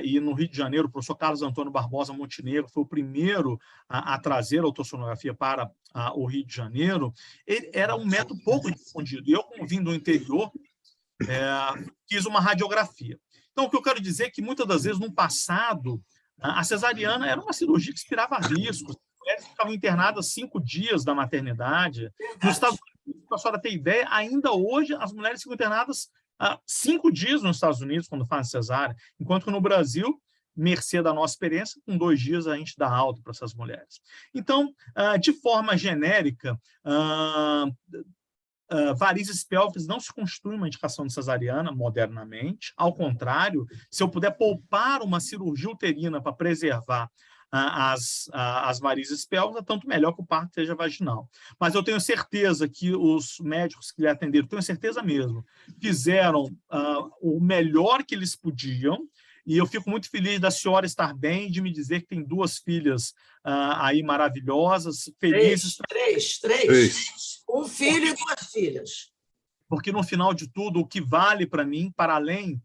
e no Rio de Janeiro, o professor Carlos Antônio Barbosa Montenegro foi o primeiro a trazer a ultrassonografia para o Rio de Janeiro. Ele era um método pouco difundido. E eu, como vim do interior, fiz uma radiografia. Então, o que eu quero dizer é que, muitas das vezes, no passado, a cesariana era uma cirurgia que inspirava riscos. As mulheres ficavam internadas 5 dias da maternidade. Nos Estados Unidos, para a senhora ter ideia, ainda hoje as mulheres ficam internadas 5 dias nos Estados Unidos quando fazem cesárea, enquanto que no Brasil, mercê da nossa experiência, com 2 dias a gente dá alta para essas mulheres. Então, de forma genérica, varizes pélvicas não se constitui uma indicação de cesariana modernamente. Ao contrário, se eu puder poupar uma cirurgia uterina para preservar as varizes pélvicas, tanto melhor que o parto seja vaginal. Mas eu tenho certeza que os médicos que lhe atenderam, tenho certeza mesmo, fizeram o melhor que eles podiam. E eu fico muito feliz da senhora estar bem, de me dizer que tem 2 filhas aí maravilhosas, felizes. 3. Um filho e 2 filhas. Porque, no final de tudo, o que vale para mim, para além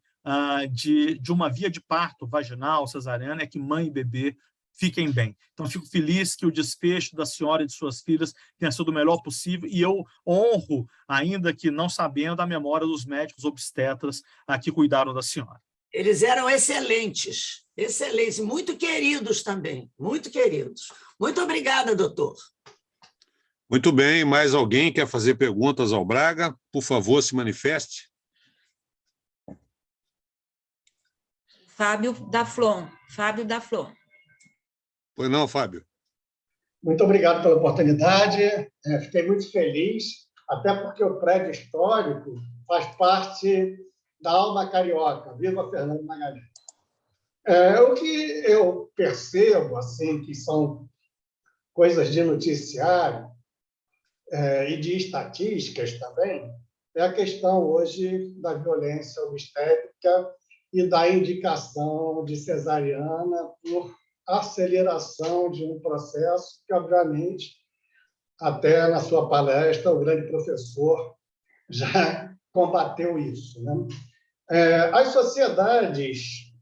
de uma via de parto vaginal, cesariana, é que mãe e bebê fiquem bem. Então, fico feliz que o desfecho da senhora e de suas filhas tenha sido o melhor possível, e eu honro, ainda que não sabendo, a memória dos médicos obstetras que cuidaram da senhora. Eles eram excelentes, excelentes, muito queridos também, muito queridos. Muito obrigada, doutor. Muito bem, mais alguém quer fazer perguntas ao Braga? Por favor, se manifeste. Fábio Daflon. Pois não, Fábio? Muito obrigado pela oportunidade. Fiquei muito feliz, até porque o prédio histórico faz parte da alma carioca. Viva Fernando Magalhães! O que eu percebo, assim, que são coisas de noticiário e de estatísticas também, é a questão hoje da violência obstétrica e da indicação de cesariana por aceleração de um processo que, obviamente, até na sua palestra, o grande professor já combateu isso, né? As sociedades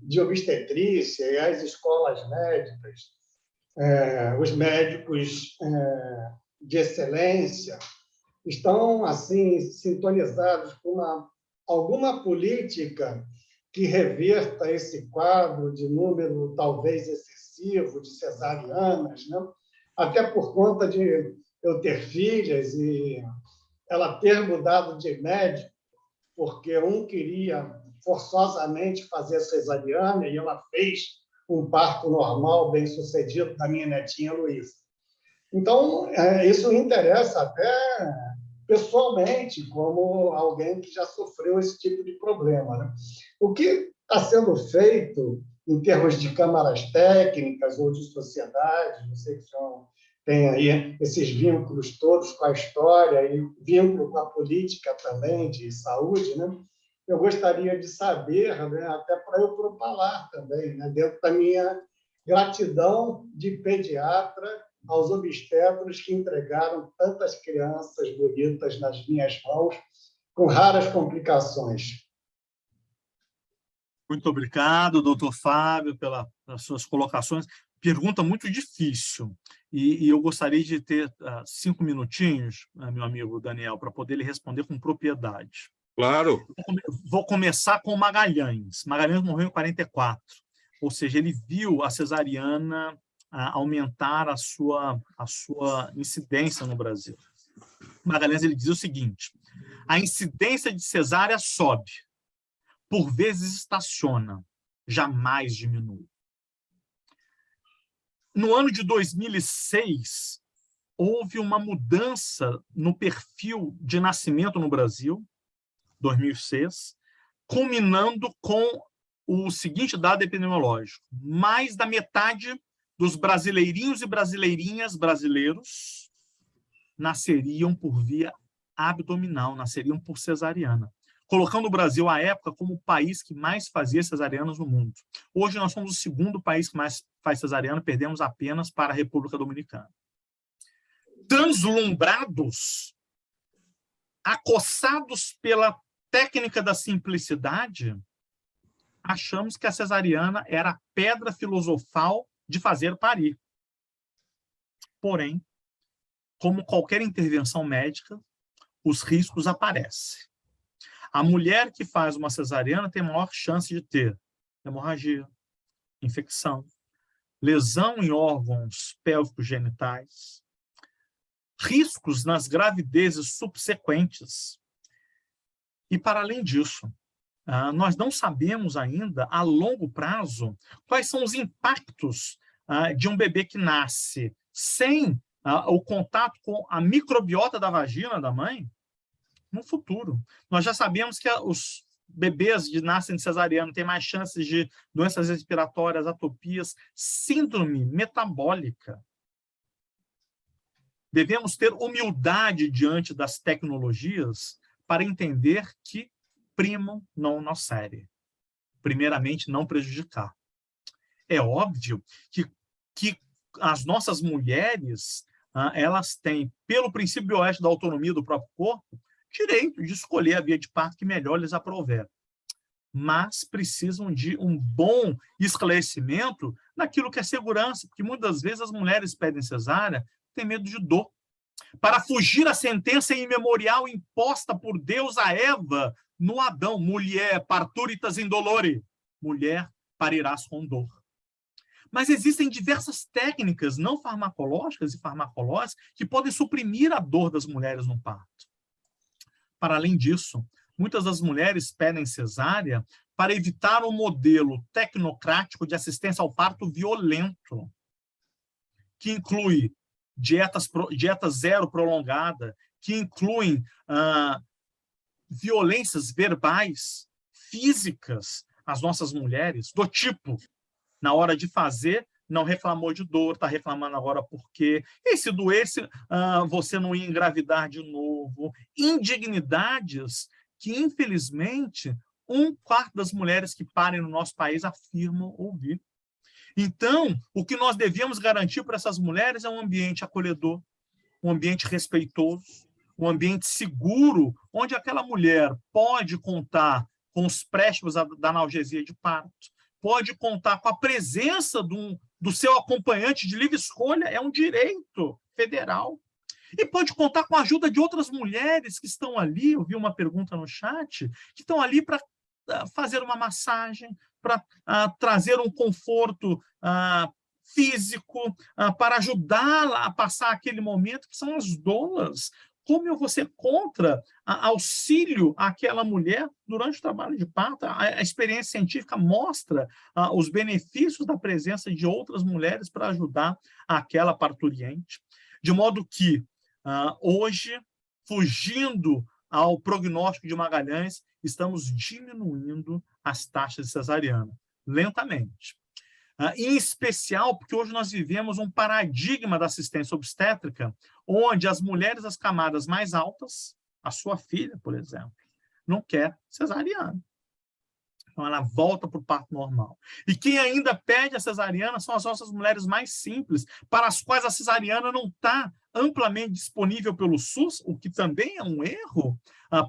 de obstetrícia e as escolas médicas, os médicos de excelência, estão assim sintonizados com alguma política que reverta esse quadro de número talvez excessivo de cesarianas, né? até por conta de eu ter filhas e ela ter mudado de médico, porque um queria forçosamente fazer cesariana e ela fez um parto normal, bem-sucedido, da minha netinha Luísa. Então, isso me interessa até pessoalmente, como alguém que já sofreu esse tipo de problema, né? O que está sendo feito em termos de câmaras técnicas ou de sociedade, não sei se tem aí esses vínculos todos com a história e vínculo com a política também de saúde, né? Eu gostaria de saber, né, até para eu propalar também, né, dentro da minha gratidão de pediatra aos obstetras que entregaram tantas crianças bonitas nas minhas mãos, com raras complicações. Muito obrigado, doutor Fábio, pelas suas colocações. Pergunta muito difícil. E eu gostaria de ter 5 minutinhos, meu amigo Daniel, para poder lhe responder com propriedade. Claro. Vou começar com Magalhães. Magalhães morreu em 44, ou seja, ele viu a cesariana aumentar a sua incidência no Brasil. Magalhães ele diz o seguinte: a incidência de cesárea sobe, por vezes estaciona, jamais diminui. No ano de 2006, houve uma mudança no perfil de nascimento no Brasil, 2006, culminando com o seguinte dado epidemiológico: mais da metade dos brasileirinhos e brasileirinhas brasileiros nasceriam por via abdominal, nasceriam por cesariana, colocando o Brasil, à época, como o país que mais fazia cesarianas no mundo. Hoje, nós somos o segundo país que mais faz cesariana, perdemos apenas para a República Dominicana. Translumbrados, acossados pela técnica da simplicidade, achamos que a cesariana era a pedra filosofal de fazer parir. Porém, como qualquer intervenção médica, os riscos aparecem. A mulher que faz uma cesariana tem maior chance de ter hemorragia, infecção, lesão em órgãos pélvicos genitais, riscos nas gravidezes subsequentes. E, para além disso, nós não sabemos ainda, a longo prazo, quais são os impactos de um bebê que nasce sem o contato com a microbiota da vagina da mãe no futuro. Nós já sabemos que os bebês que nascem de cesariana têm mais chances de doenças respiratórias, atopias, síndrome metabólica. Devemos ter humildade diante das tecnologias para entender que primam non nocere. Primeiramente, não prejudicar. É óbvio que as nossas mulheres, elas têm, pelo princípio bioético da autonomia do próprio corpo, direito de escolher a via de parto que melhor lhes aprouver. Mas precisam de um bom esclarecimento naquilo que é segurança, porque muitas vezes as mulheres pedem cesárea, têm medo de dor. Para fugir à sentença imemorial imposta por Deus a Eva no Adão: mulher, parturitas indolore, mulher, parirás com dor. Mas existem diversas técnicas não farmacológicas e farmacológicas que podem suprimir a dor das mulheres no parto. Para além disso, muitas das mulheres pedem cesárea para evitar um modelo tecnocrático de assistência ao parto violento, que inclui dieta zero prolongada, que incluem violências verbais, físicas às nossas mulheres, do tipo: na hora de fazer, não reclamou de dor, está reclamando agora por quê? E se doesse, você não ia engravidar de novo. Indignidades que, infelizmente, 1/4 das mulheres que parem no nosso país afirmam ouvir. Então, o que nós devíamos garantir para essas mulheres é um ambiente acolhedor, um ambiente respeitoso, um ambiente seguro, onde aquela mulher pode contar com os préstimos da analgesia de parto, pode contar com a presença do seu acompanhante de livre escolha, é um direito federal, e pode contar com a ajuda de outras mulheres que estão ali. Eu vi uma pergunta no chat, que estão ali para fazer uma massagem, para trazer um conforto físico, para ajudá-la a passar aquele momento, que são as doulas. Como eu vou ser contra auxílio àquela mulher durante o trabalho de parto? A experiência científica mostra os benefícios da presença de outras mulheres para ajudar aquela parturiente. De modo que, hoje, fugindo ao prognóstico de Magalhães, estamos diminuindo as taxas de cesariana, lentamente. Em especial porque hoje nós vivemos um paradigma da assistência obstétrica, onde as mulheres das camadas mais altas, a sua filha, por exemplo, não quer cesariana. Então, ela volta para o parto normal. E quem ainda pede a cesariana são as nossas mulheres mais simples, para as quais a cesariana não está amplamente disponível pelo SUS, o que também é um erro,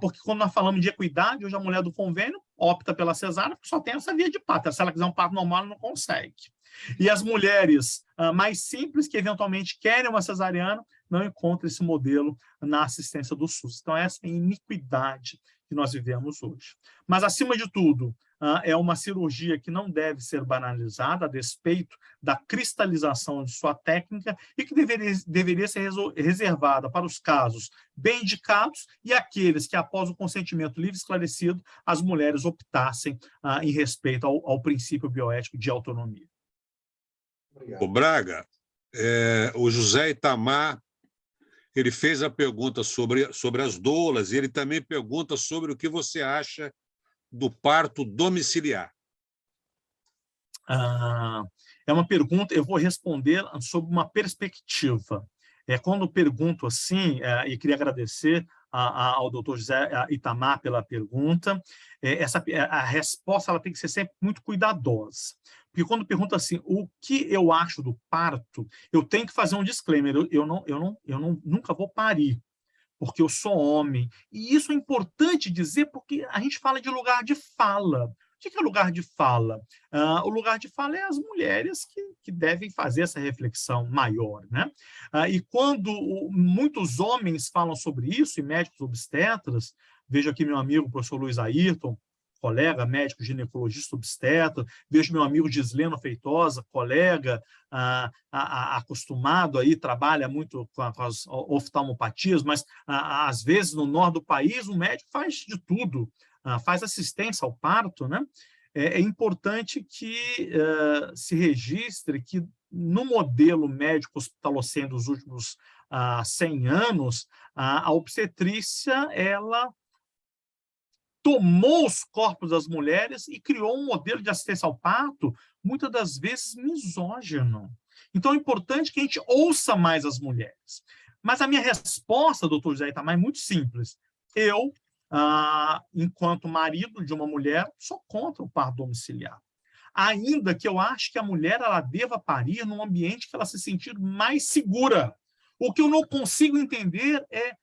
porque quando nós falamos de equidade, hoje a mulher do convênio opta pela cesárea, porque só tem essa via de parto. Se ela quiser um parto normal, ela não consegue. E as mulheres mais simples, que eventualmente querem uma cesariana, não encontram esse modelo na assistência do SUS. Então, essa é a iniquidade que nós vivemos hoje. Mas, acima de tudo, é uma cirurgia que não deve ser banalizada, a despeito da cristalização de sua técnica, e que deveria ser reservada para os casos bem indicados e aqueles que, após o consentimento livre e esclarecido, as mulheres optassem em respeito ao princípio bioético de autonomia. O Braga, o José Itamar, ele fez a pergunta sobre as doulas, e ele também pergunta sobre o que você acha do parto domiciliar. É uma pergunta, eu vou responder sob uma perspectiva. Quando eu pergunto assim, e queria agradecer ao doutor José Itamar pela pergunta, a resposta ela tem que ser sempre muito cuidadosa. Porque quando pergunta assim, o que eu acho do parto, eu tenho que fazer um disclaimer, eu nunca vou parir, porque eu sou homem. E isso é importante dizer, porque a gente fala de lugar de fala. O que é lugar de fala? O lugar de fala é as mulheres que devem fazer essa reflexão maior, né? E quando muitos homens falam sobre isso, e médicos obstetras, vejo aqui meu amigo, o professor Luiz Ayrton, colega médico ginecologista obstetra, vejo meu amigo Gisleno Feitosa, colega acostumado aí, trabalha muito com as oftalmopatias, mas às vezes no norte do país o médico faz de tudo, faz assistência ao parto, né? É importante que se registre que no modelo médico hospitaloceno dos últimos 100 anos, a obstetrícia, ela tomou os corpos das mulheres e criou um modelo de assistência ao parto, muitas das vezes misógino. Então, é importante que a gente ouça mais as mulheres. Mas a minha resposta, doutor José Itamar, é muito simples. Eu, enquanto marido de uma mulher, sou contra o parto domiciliar. Ainda que eu acho que a mulher ela deva parir num ambiente que ela se sentir mais segura. O que eu não consigo entender é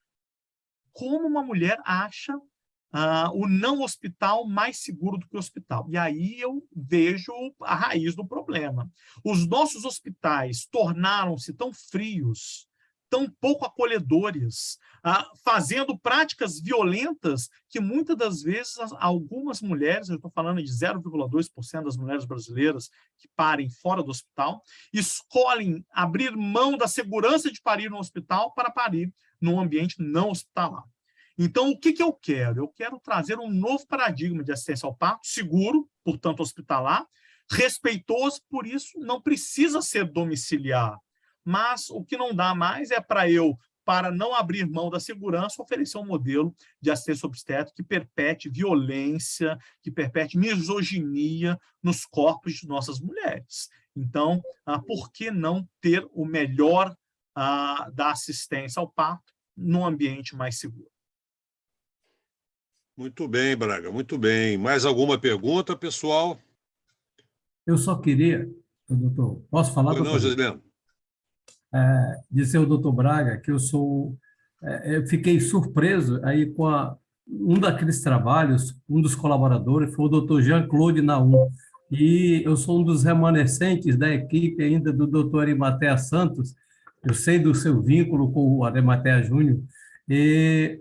como uma mulher acha o não hospital mais seguro do que o hospital. E aí eu vejo a raiz do problema. Os nossos hospitais tornaram-se tão frios, tão pouco acolhedores, fazendo práticas violentas que muitas das vezes algumas mulheres, eu estou falando de 0,2% das mulheres brasileiras que parem fora do hospital, escolhem abrir mão da segurança de parir no hospital para parir num ambiente não hospitalar. Então, o que eu quero? Eu quero trazer um novo paradigma de assistência ao parto, seguro, portanto hospitalar, respeitoso, por isso não precisa ser domiciliar. Mas o que não dá mais é para não abrir mão da segurança, oferecer um modelo de assistência obstétrica que perpete violência, que perpete misoginia nos corpos de nossas mulheres. Então, por que não ter o melhor da assistência ao parto num ambiente mais seguro? Muito bem, Braga, muito bem. Mais alguma pergunta, pessoal? Eu só queria, doutor, posso falar, doutor? Não, Gisleno. Dizer ao doutor Braga que eu fiquei surpreso aí com um daqueles trabalhos, um dos colaboradores foi o doutor Jean-Claude Naum, e eu sou um dos remanescentes da equipe ainda do doutor Arimatea Santos, eu sei do seu vínculo com o Arimatea Júnior, e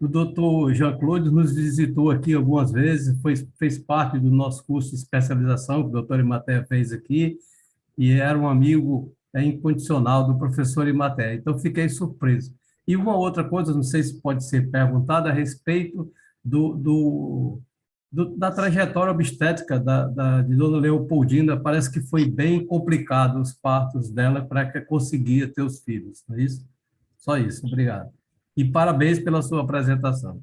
o doutor Jean-Claude nos visitou aqui algumas vezes, fez parte do nosso curso de especialização que o doutor Arimatea fez aqui, e era um amigo incondicional do professor em matéria. Então, fiquei surpreso. E uma outra coisa, não sei se pode ser perguntada, a respeito da trajetória obstétrica de Dona Leopoldina. Parece que foi bem complicado os partos dela para que conseguia ter os filhos, não é isso? Só isso, obrigado. E parabéns pela sua apresentação.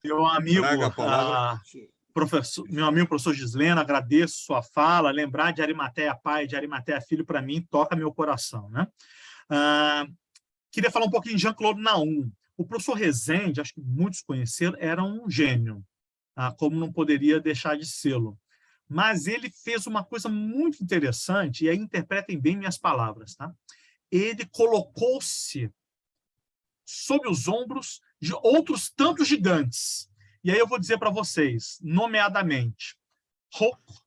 Meu amigo, Braga, meu amigo professor Gisleno, agradeço sua fala. Lembrar de Arimateia pai, de Arimateia filho, para mim, toca meu coração, né? Queria falar um pouquinho de Jean-Claude Naum. O professor Rezende, acho que muitos conheceram, era um gênio, como não poderia deixar de sê-lo. Mas ele fez uma coisa muito interessante, e aí interpretem bem minhas palavras, tá? Ele colocou-se sob os ombros de outros tantos gigantes. E aí eu vou dizer para vocês, nomeadamente, Rocco,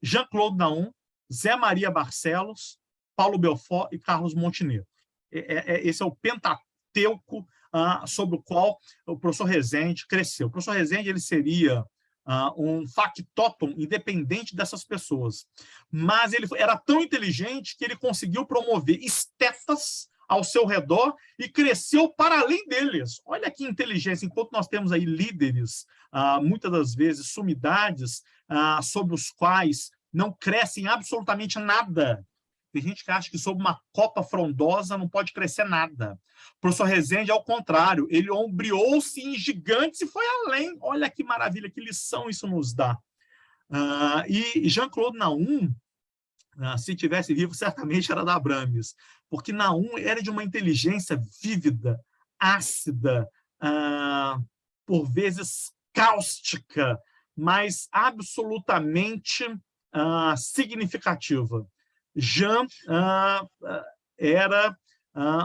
Jean-Claude Naum, Zé Maria Barcelos, Paulo Belfort e Carlos Montenegro. Esse é o pentateuco sobre o qual o professor Rezende cresceu. O professor Rezende ele seria um factotum independente dessas pessoas. Mas ele era tão inteligente que ele conseguiu promover estetas ao seu redor e cresceu para além deles. Olha que inteligência. Enquanto nós temos aí líderes, muitas das vezes sumidades, sobre os quais não crescem absolutamente nada. Tem gente que acha que sob uma copa frondosa não pode crescer nada. O professor Rezende, ao contrário, ele ombreou-se em gigantes e foi além. Olha que maravilha, que lição isso nos dá. E Jean-Claude Naum, se tivesse vivo, certamente era da Abrames, porque Naum era de uma inteligência vívida, ácida, por vezes cáustica, mas absolutamente significativa. Jean era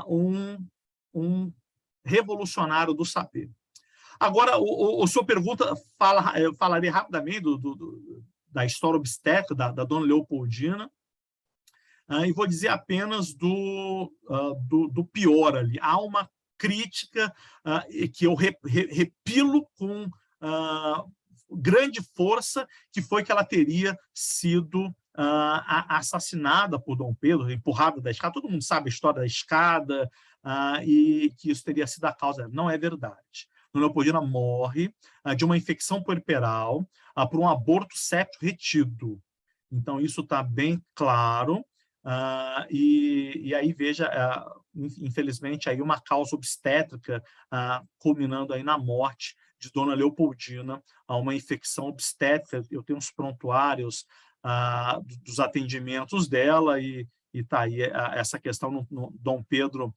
um revolucionário do saber. Agora, a sua pergunta, eu falarei rapidamente da história obstétrica da Dona Leopoldina, e vou dizer apenas do pior ali. Há uma crítica que eu repilo com grande força, que foi que ela teria sido assassinada por Dom Pedro, empurrada da escada. Todo mundo sabe a história da escada, e que isso teria sido a causa. Não é verdade. Dona Leopoldina morre de uma infecção puerperal por um aborto séptico retido. Então, isso está bem claro. E aí, veja, infelizmente, aí uma causa obstétrica culminando aí na morte de Dona Leopoldina, a uma infecção obstétrica. Eu tenho uns prontuários dos atendimentos dela, e está aí essa questão. Dom Pedro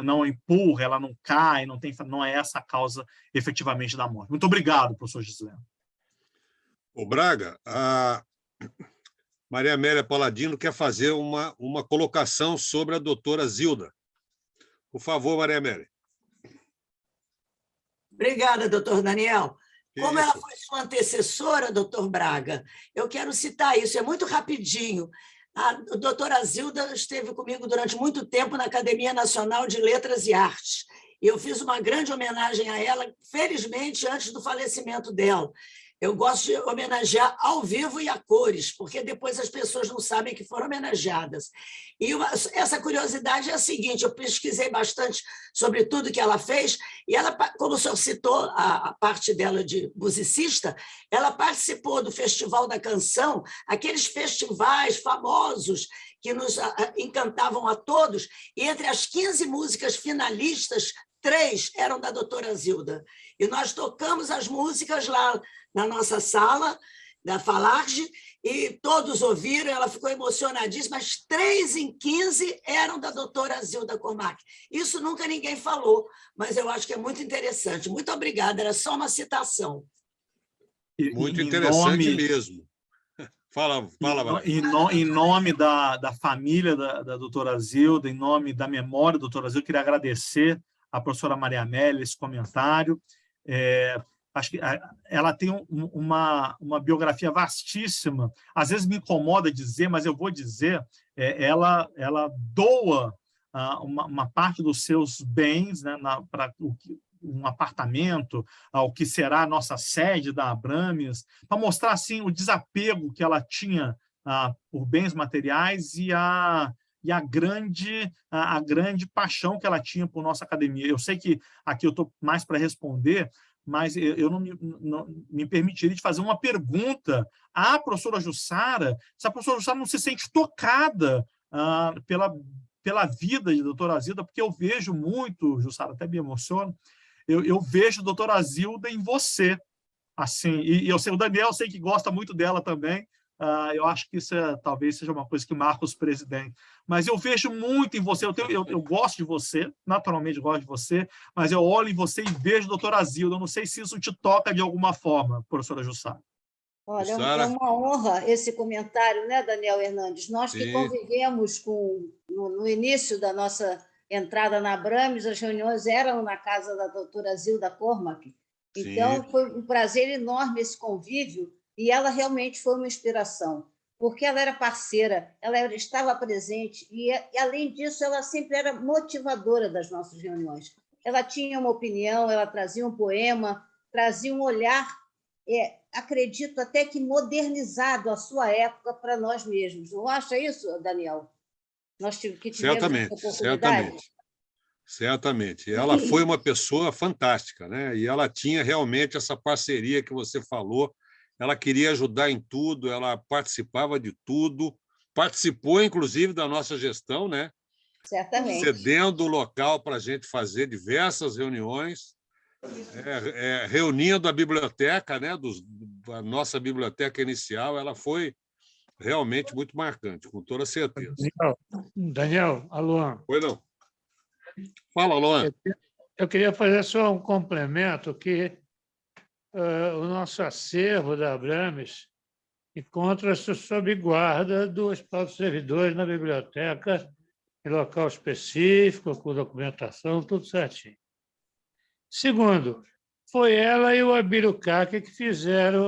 não empurra, ela não cai, não é essa a causa efetivamente da morte. Muito obrigado, professor Gisleno. O Braga, a Maria Amélia Paladino quer fazer uma colocação sobre a doutora Zilda. Por favor, Maria Amélia. Obrigada, doutor Daniel. Como ela foi sua antecessora, doutor Braga, eu quero citar isso, é muito rapidinho. A doutora Zilda esteve comigo durante muito tempo na Academia Nacional de Letras e Artes, e eu fiz uma grande homenagem a ela, felizmente, antes do falecimento dela. Eu gosto de homenagear ao vivo e a cores, porque depois as pessoas não sabem que foram homenageadas. E essa curiosidade é a seguinte: eu pesquisei bastante sobre tudo que ela fez, e ela, como o senhor citou a parte dela de musicista, ela participou do Festival da Canção, aqueles festivais famosos que nos encantavam a todos, e entre as 15 músicas finalistas, 3 eram da doutora Zilda. E nós tocamos as músicas lá na nossa sala, da Falarge, e todos ouviram, ela ficou emocionadíssima, mas 3 em 15 eram da doutora Zilda Cormac. Isso nunca ninguém falou, mas eu acho que é muito interessante. Muito obrigada, era só uma citação. Muito interessante mesmo. Fala. Em nome da família da doutora Zilda, em nome da memória da doutora Zilda, eu queria agradecer à professora Maria Amélia esse comentário. Acho que ela tem uma biografia vastíssima. Às vezes me incomoda dizer, mas eu vou dizer, ela doa uma parte dos seus bens, né, um apartamento, o que será a nossa sede da Abrames, para mostrar assim, o desapego que ela tinha por bens materiais e a grande paixão que ela tinha por nossa academia. Eu sei que aqui eu estou mais para responder, mas eu não me permitiria de fazer uma pergunta à professora Jussara, se a professora Jussara não se sente tocada pela vida de doutora Zilda, porque eu vejo muito, Jussara, até me emociono, eu vejo a doutora Zilda em você. Assim, e eu sei, o Daniel, eu sei que gosta muito dela também. Eu acho que isso talvez seja uma coisa que marca os presidentes. Mas eu vejo muito em você, eu gosto de você, naturalmente gosto de você, mas eu olho em você e vejo a doutora Zilda. Eu não sei se isso te toca de alguma forma, professora Jussara. Olha, é uma honra esse comentário, né, Daniel Hernandes? Nós que convivemos no início da nossa entrada na Abrames, as reuniões eram na casa da doutora Zilda Cormack. Então, foi um prazer enorme esse convívio, e ela realmente foi uma inspiração, porque ela era parceira, ela estava presente, e além disso, ela sempre era motivadora das nossas reuniões. Ela tinha uma opinião, ela trazia um poema, trazia um olhar, acredito até que modernizado à sua época para nós mesmos. Não acha isso, Daniel? Nós que tivemos essa oportunidade? Certamente. Ela foi uma pessoa fantástica, né? E ela tinha realmente essa parceria que você falou. Ela queria ajudar em tudo, ela participava de tudo, participou, inclusive, da nossa gestão, né? Certamente. Cedendo o local para a gente fazer diversas reuniões, reunindo a biblioteca, né? A nossa biblioteca inicial, ela foi realmente muito marcante, com toda certeza. Daniel, Luan. Foi não? Fala, Luan. Eu queria fazer só um complemento que o nosso acervo da Abrames encontra-se sob guarda do Hospital dos Servidores na biblioteca, em local específico, com documentação, tudo certinho. Segundo, foi ela e o Abílio Caque que fizeram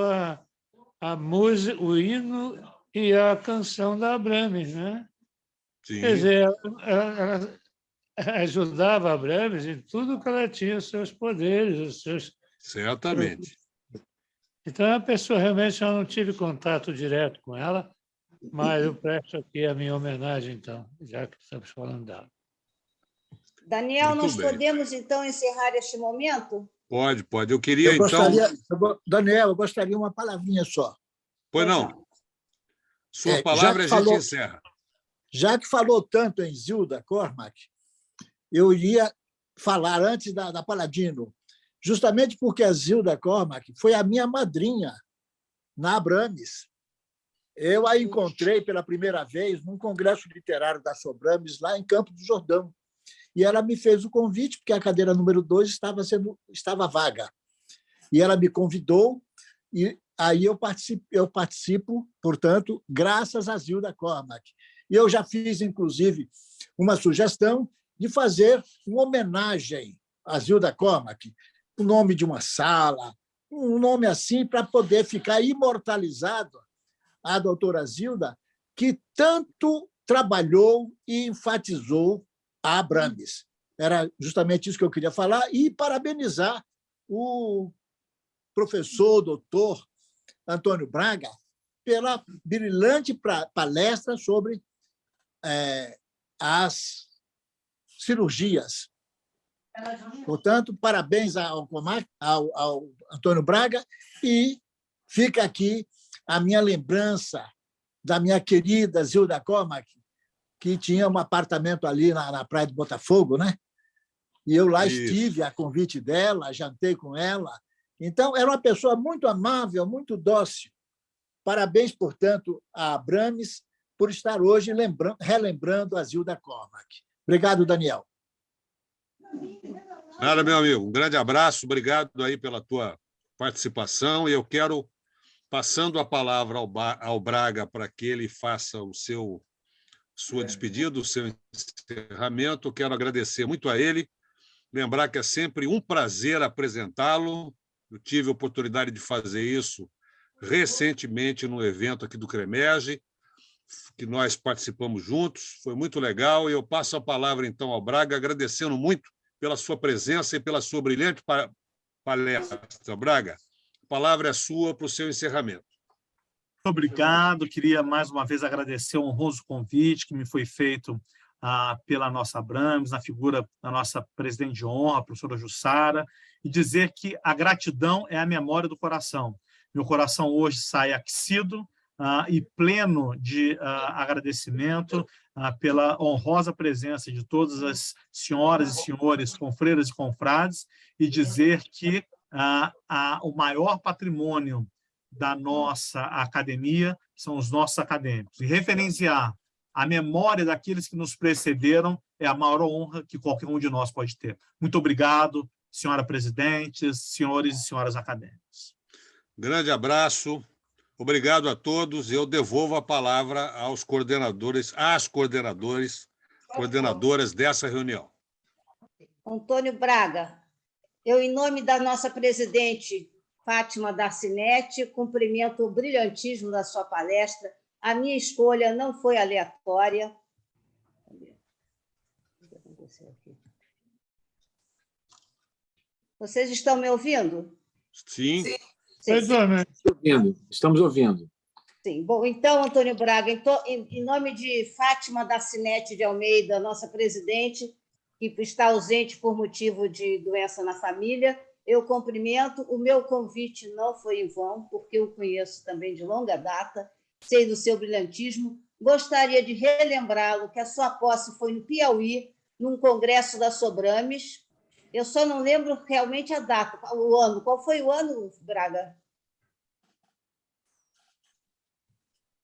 a música, o hino e a canção da Abrames, né? Sim. Quer dizer, ela ajudava a Abrames em tudo que ela tinha, os seus poderes, os seus... Certamente. Então, a pessoa realmente, eu não tive contato direto com ela, mas eu presto aqui a minha homenagem, então, já que estamos falando dela. Daniel, muito nós bem. Podemos, então, encerrar este momento? Pode. Eu queria, Daniel, eu gostaria uma palavrinha só. Pois não. Sua palavra a gente encerra. Já que falou tanto em Zilda Cormack, eu iria falar antes da Paladino, justamente porque a Zilda Cormack foi a minha madrinha na Abrames. Eu a encontrei pela primeira vez num congresso literário da Sobrames, lá em Campos do Jordão. E ela me fez o convite, porque a cadeira número 2 estava vaga. E ela me convidou, e aí eu participo, portanto, graças a Zilda Cormack. E eu já fiz, inclusive, uma sugestão de fazer uma homenagem a Zilda Cormack, o nome de uma sala, um nome assim, para poder ficar imortalizado a doutora Zilda, que tanto trabalhou e enfatizou a Abrames. Era justamente isso que eu queria falar, e parabenizar o professor, doutor Antônio Braga, pela brilhante palestra sobre as cirurgias. Portanto, parabéns ao Antônio Braga, e fica aqui a minha lembrança da minha querida Zilda Cormack, que tinha um apartamento ali na praia de Botafogo, né? E eu lá estive a convite dela, jantei com ela. Então, era uma pessoa muito amável, muito dócil. Parabéns, portanto, a Abrames por estar hoje relembrando a Zilda Cormack. Obrigado, Daniel. Nada, meu amigo. Um grande abraço. Obrigado aí pela tua participação. E eu quero, passando a palavra ao Braga para que ele faça sua despedida, o seu encerramento. Quero agradecer muito a ele, lembrar que é sempre um prazer apresentá-lo. Eu tive a oportunidade de fazer isso recentemente no evento aqui do CREMERGE, que nós participamos juntos, foi muito legal, e eu passo a palavra, então, ao Braga, agradecendo muito pela sua presença e pela sua brilhante palestra. Braga, a palavra é sua para o seu encerramento. Muito obrigado. Queria, mais uma vez, agradecer o honroso convite que me foi feito pela nossa Abrams, na figura da nossa presidente de honra, a professora Jussara, e dizer que a gratidão é a memória do coração. Meu coração hoje sai aquecido e pleno de agradecimento pela honrosa presença de todas as senhoras e senhores, confreiras e confrades, e dizer que o maior patrimônio da nossa academia são os nossos acadêmicos. E referenciar a memória daqueles que nos precederam é a maior honra que qualquer um de nós pode ter. Muito obrigado, senhora presidente, senhores e senhoras acadêmicos. Grande abraço. Obrigado a todos. Eu devolvo a palavra aos coordenadores, às coordenadoras dessa reunião. Antônio Braga, eu, em nome da nossa presidente, Fátima Darcinetti, cumprimento o brilhantismo da sua palestra. A minha escolha não foi aleatória. Vocês estão me ouvindo? Sim. Estamos ouvindo. Sim. Bom, então, Antônio Braga, em nome de Fátima Darcinetti de Almeida, nossa presidente, que está ausente por motivo de doença na família, eu cumprimento. O meu convite não foi em vão, porque eu conheço também de longa data, sei do seu brilhantismo. Gostaria de relembrá-lo que a sua posse foi no Piauí, num congresso da Sobrames. Eu só não lembro realmente a data, o ano. Qual foi o ano, Braga?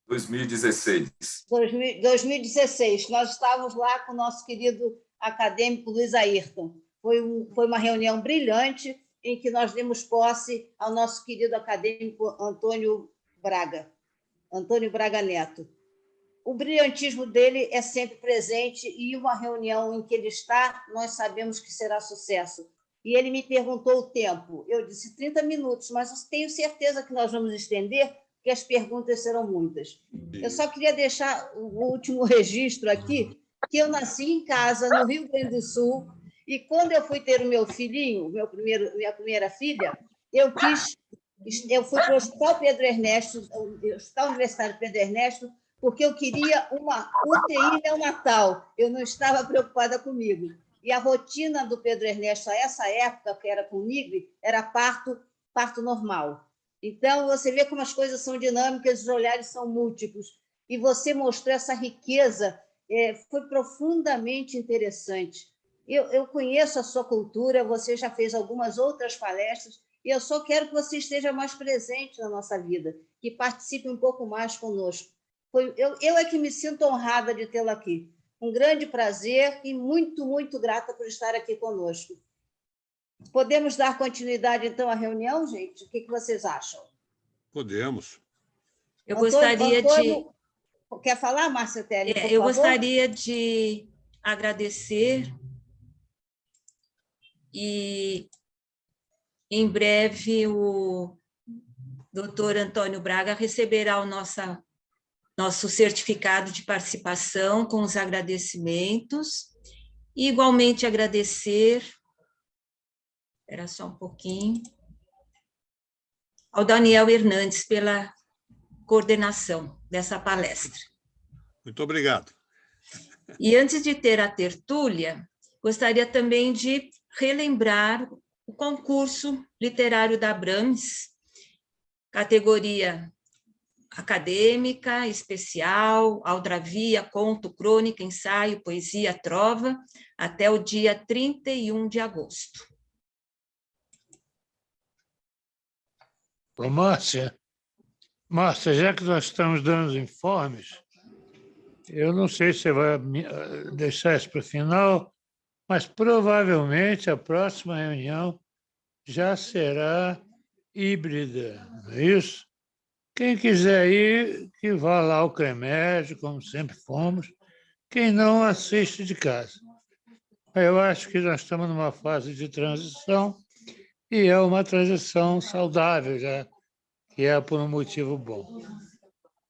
2016. 2016. Nós estávamos lá com o nosso querido acadêmico Luiz Ayrton. Foi uma reunião brilhante em que nós demos posse ao nosso querido acadêmico Antônio Braga Neto. O brilhantismo dele é sempre presente e uma reunião em que ele está, nós sabemos que será sucesso. E ele me perguntou o tempo. Eu disse 30 minutos, mas eu tenho certeza que nós vamos estender, porque as perguntas serão muitas. Eu só queria deixar o último registro aqui, que eu nasci em casa, no Rio Grande do Sul, e quando eu fui ter o meu filhinho, minha primeira filha, eu fui para o Hospital Pedro Ernesto, o Hospital Universitário Pedro Ernesto, porque eu queria uma UTI neonatal. Eu não estava preocupada comigo. E a rotina do Pedro Ernesto, a essa época, que era comigo, era parto normal. Então, você vê como as coisas são dinâmicas, os olhares são múltiplos. E você mostrou essa riqueza, foi profundamente interessante. Eu conheço a sua cultura, você já fez algumas outras palestras, e eu só quero que você esteja mais presente na nossa vida, que participe um pouco mais conosco. Eu é que me sinto honrada de tê-la aqui. Um grande prazer e muito, muito grata por estar aqui conosco. Podemos dar continuidade, então, à reunião, gente? O que vocês acham? Podemos. Eu gostaria de... Quer falar, Márcia Telly, por eu favor? gostaria de agradecer e, em breve, o doutor Antônio Braga receberá o nosso certificado de participação com os agradecimentos. E, igualmente, agradecer... Espera só um pouquinho. Ao Daniel Hernandes pela coordenação dessa palestra. Muito obrigado. E antes de ter a tertúlia, gostaria também de relembrar o concurso literário da Abrams, categoria acadêmica, especial, Aldravia, conto, crônica, ensaio, poesia, trova, até o dia 31 de agosto. Ô, Márcia, já que nós estamos dando os informes, eu não sei se você vai deixar isso para o final, mas provavelmente a próxima reunião já será híbrida, não é isso? Quem quiser ir, que vá lá ao CREMED, como sempre fomos. Quem não, assiste de casa. Eu acho que nós estamos numa fase de transição, e é uma transição saudável, já, que é por um motivo bom.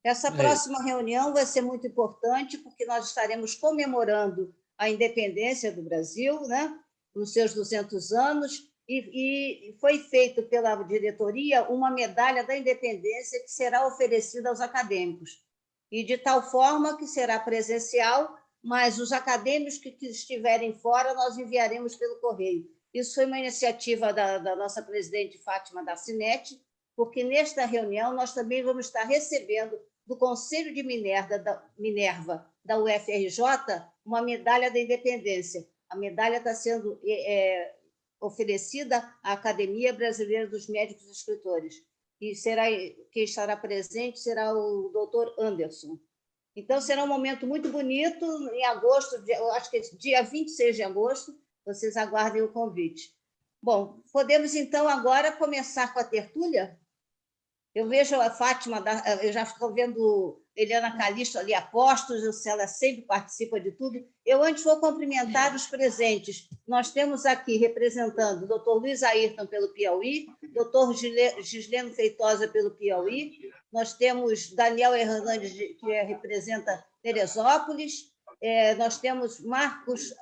Essa próxima reunião vai ser muito importante, porque nós estaremos comemorando a independência do Brasil, né? nos seus 200 anos, e foi feito pela diretoria uma medalha da independência que será oferecida aos acadêmicos, e de tal forma que será presencial, mas os acadêmicos que estiverem fora nós enviaremos pelo correio. Isso foi uma iniciativa da nossa presidente Fátima Dacinetti, porque nesta reunião nós também vamos estar recebendo do Conselho de Minerva da UFRJ uma medalha da independência. A medalha está sendo oferecida à Academia Brasileira dos Médicos e Escritores. E quem estará presente será o doutor Anderson. Então, será um momento muito bonito, em agosto, eu acho que dia 26 de agosto, vocês aguardem o convite. Bom, podemos, então, agora começar com a tertúlia? Eu vejo a Fátima, eu já estou vendo Eliana Calixto ali, Apóstolos, ela sempre participa de tudo. Eu antes vou cumprimentar os presentes. Nós temos aqui, representando o doutor Luiz Ayrton pelo Piauí, doutor Gisleno Feitosa pelo Piauí, nós temos Daniel Hernandes, que representa Teresópolis, nós temos Marcos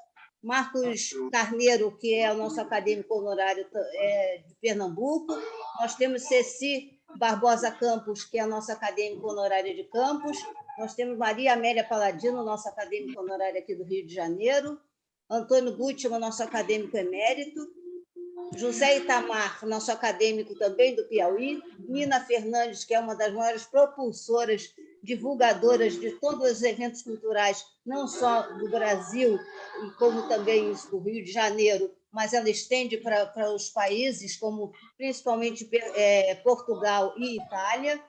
Carneiro, que é o nosso acadêmico honorário de Pernambuco, nós temos Ceci Barbosa Campos, que é a nossa acadêmica honorária de Campos, nós temos Maria Amélia Paladino, nossa acadêmica honorária aqui do Rio de Janeiro, Antônio Gutmann, nosso acadêmico emérito, José Itamar, nosso acadêmico também do Piauí, Nina Fernandes, que é uma das maiores propulsoras, divulgadoras de todos os eventos culturais, não só do Brasil, como também do Rio de Janeiro, mas ela estende para os países, como principalmente Portugal e Itália.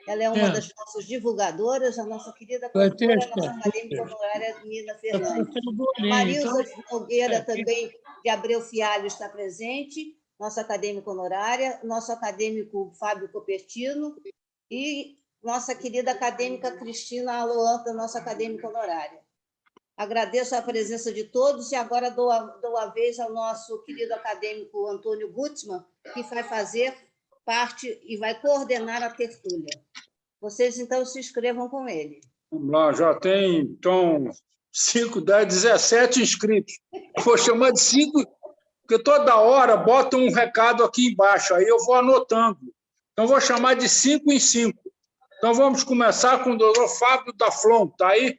Ela é uma das nossas divulgadoras, a nossa querida cantora, a nossa acadêmica honorária Nina Fernandes. Marilza Nogueira também, de Abreu Fialho, está presente, nossa acadêmica honorária, nosso acadêmico Fábio Copertino e nossa querida acadêmica Cristina Aloanta, nossa acadêmica honorária. Agradeço a presença de todos e agora dou a vez ao nosso querido acadêmico Antônio Gutmann, que vai fazer parte e vai coordenar a tertúlia. Vocês, então, se inscrevam com ele. Vamos lá, já tem, então, 5, 10, 17 inscritos. Vou chamar de 5, porque toda hora botam um recado aqui embaixo, aí eu vou anotando. Então, vou chamar de 5 em 5. Então, vamos começar com o doutor Fábio Daflon. Está aí?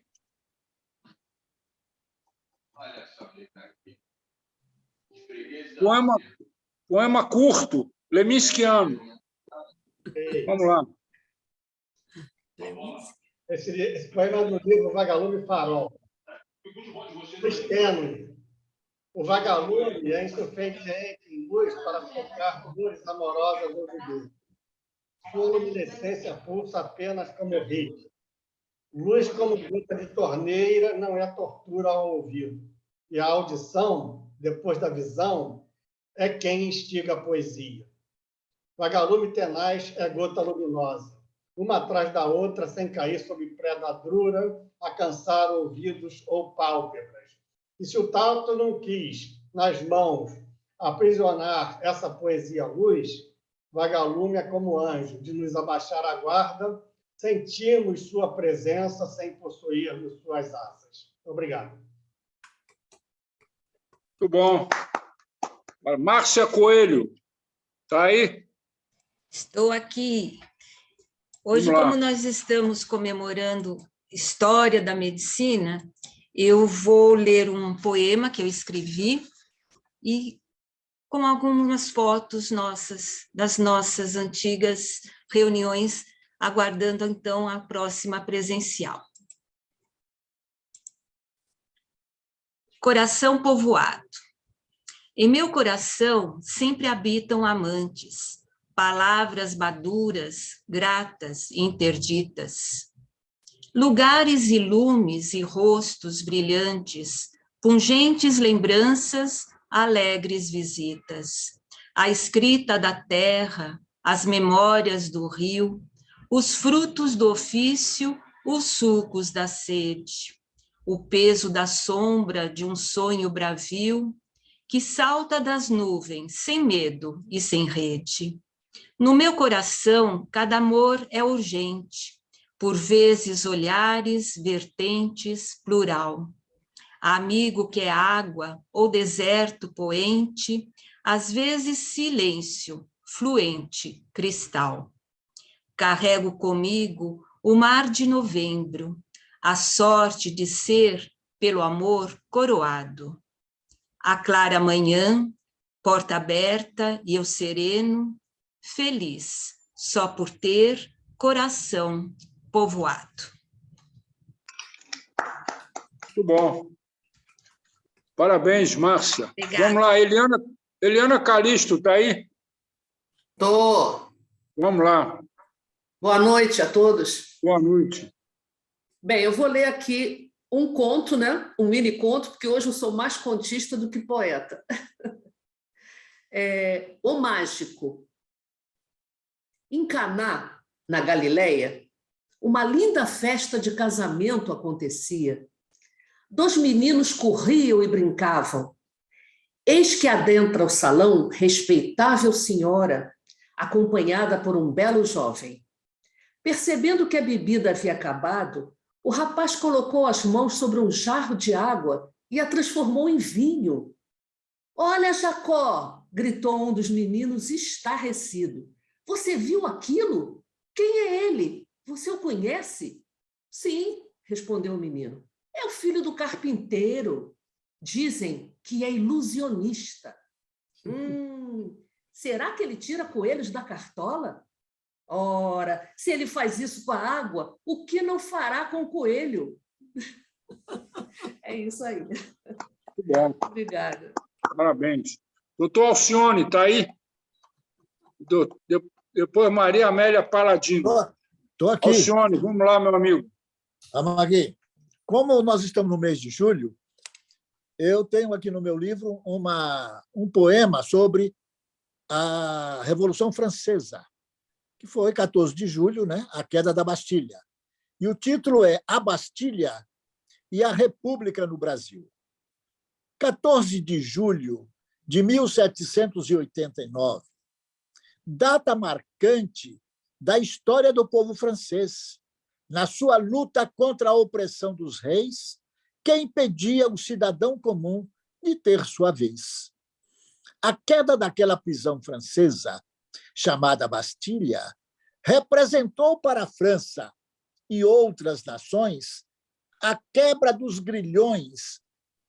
Poema curto, leminskiano. Vamos lá. Esse poema é do livro Vagalume Farol. Externo. O vagalume é insuficiente em luz para focar dores amorosas ou viver. Sua luminescência pulsa apenas como rio. Luz como gota de torneira não é tortura ao ouvido. E a audição, depois da visão, é quem instiga a poesia. Vagalume tenaz é gota luminosa, uma atrás da outra, sem cair sob predadura, a cansar ouvidos ou pálpebras. E se o tato não quis, nas mãos, aprisionar essa poesia à luz, vagalume é como anjo, de nos abaixar a guarda, sentimos sua presença sem possuirmos suas asas. Obrigado. Muito bom. Márcia Coelho, está aí? Estou aqui. Hoje, como nós estamos comemorando História da Medicina, eu vou ler um poema que eu escrevi e com algumas fotos nossas, das nossas antigas reuniões, aguardando, então, a próxima presencial. Coração povoado. Em meu coração sempre habitam amantes, palavras maduras, gratas e interditas. Lugares e lumes e rostos brilhantes, pungentes lembranças, alegres visitas. A escrita da terra, as memórias do rio, os frutos do ofício, os sucos da sede. O peso da sombra de um sonho bravio, que salta das nuvens, sem medo e sem rede. No meu coração, cada amor é urgente, por vezes olhares, vertentes, plural. amigo que é água ou deserto poente, às vezes silêncio, fluente, cristal. Carrego comigo o mar de novembro, a sorte de ser, pelo amor, coroado. A clara manhã, porta aberta e eu sereno, feliz, só por ter coração povoado. Muito bom. Parabéns, Márcia. Obrigada. Vamos lá, Eliana Calixto, está aí? Estou. Vamos lá. Boa noite a todos. Boa noite. Bem, eu vou ler aqui um conto, né? Um mini conto, porque hoje eu sou mais contista do que poeta. O Mágico. Em Caná, na Galileia, uma linda festa de casamento acontecia. 2 meninos corriam e brincavam. Eis que adentra o salão respeitável senhora, acompanhada por um belo jovem. Percebendo que a bebida havia acabado, o rapaz colocou as mãos sobre um jarro de água e a transformou em vinho. Olha, Jacó! Gritou um dos meninos estarrecido. Você viu aquilo? Quem é ele? Você o conhece? Sim, respondeu o menino. É o filho do carpinteiro. Dizem que é ilusionista. Será que ele tira coelhos da cartola? Ora, se ele faz isso com a água, o que não fará com o coelho? É isso aí. Muito bom. Obrigada. Parabéns. Doutor Alcione, está aí? Depois Maria Amélia Paladino. Estou aqui. Alcione, vamos lá, meu amigo. Vamos aqui. Como nós estamos no mês de julho, eu tenho aqui no meu livro um poema sobre a Revolução Francesa, que foi 14 de julho, né? A queda da Bastilha. E o título é A Bastilha e a República no Brasil. 14 de julho de 1789, data marcante da história do povo francês, na sua luta contra a opressão dos reis, que impedia o cidadão comum de ter sua vez. A queda daquela prisão francesa, chamada Bastilha, representou para a França e outras nações a quebra dos grilhões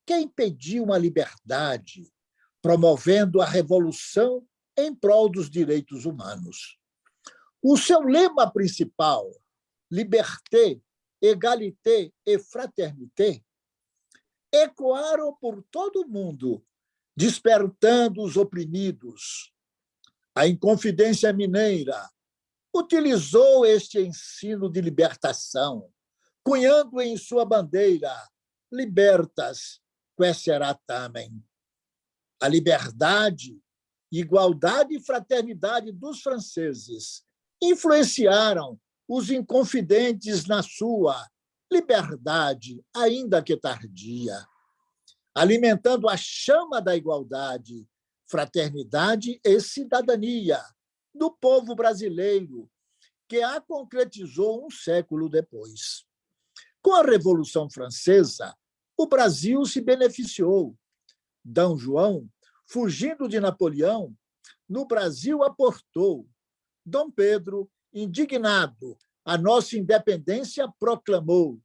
que impediam a liberdade, promovendo a revolução em prol dos direitos humanos. O seu lema principal, Liberté, Égalité et Fraternité, ecoaram por todo o mundo, despertando os oprimidos. A Inconfidência Mineira utilizou este ensino de libertação, cunhando em sua bandeira libertas queserat tamen. A liberdade, igualdade e fraternidade dos franceses influenciaram os inconfidentes na sua liberdade, ainda que tardia, alimentando a chama da igualdade, fraternidade e cidadania do povo brasileiro, que a concretizou um século depois. Com a Revolução Francesa, o Brasil se beneficiou. D. João, fugindo de Napoleão, no Brasil aportou. Dom Pedro, indignado, a nossa independência proclamou.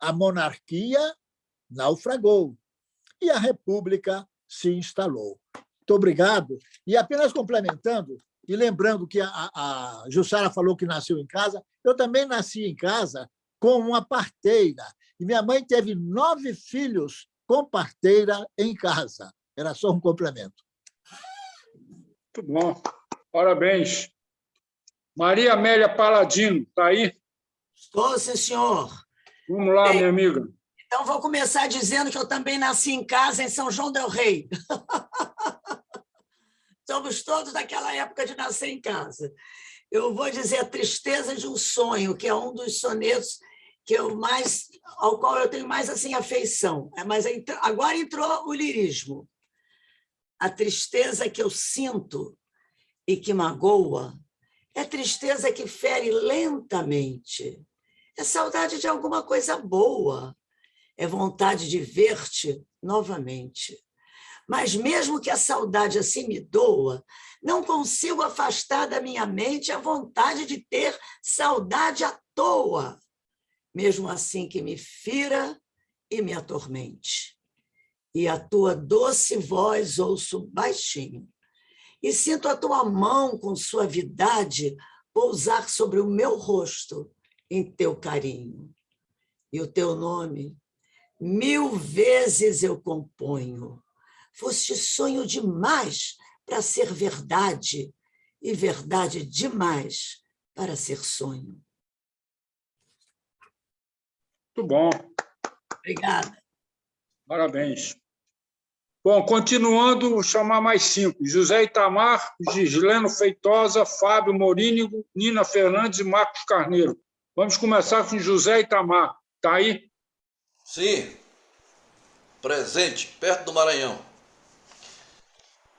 A monarquia naufragou e a república se instalou. Muito obrigado. E apenas complementando, e lembrando que a Jussara falou que nasceu em casa, eu também nasci em casa com uma parteira. E minha mãe teve 9 filhos com parteira em casa. Era só um complemento. Muito bom. Parabéns. Maria Amélia Paladino, está aí? Estou, sim, senhor. Vamos lá, minha amiga. Então, vou começar dizendo que eu também nasci em casa, em São João del Rei. Somos todos daquela época de nascer em casa. Eu vou dizer A Tristeza de um Sonho, que é um dos sonetos ao qual eu tenho mais assim, afeição. Mas agora entrou o lirismo. A tristeza que eu sinto e que magoa é tristeza que fere lentamente. É saudade de alguma coisa boa. é vontade de ver-te novamente. Mas mesmo que a saudade assim me doa, não consigo afastar da minha mente a vontade de ter saudade à toa, mesmo assim que me fira e me atormente. E a tua doce voz ouço baixinho, e sinto a tua mão com suavidade pousar sobre o meu rosto em teu carinho. E o teu nome, 1000 vezes eu componho. Foste sonho demais para ser verdade, e verdade demais para ser sonho. Muito bom. Obrigada. Parabéns. Bom, continuando, vou chamar mais 5. José Itamar, Gisleno Feitosa, Fábio Morínigo, Nina Fernandes e Marcos Carneiro. Vamos começar com José Itamar. Está aí? Sim. Presente, perto do Maranhão.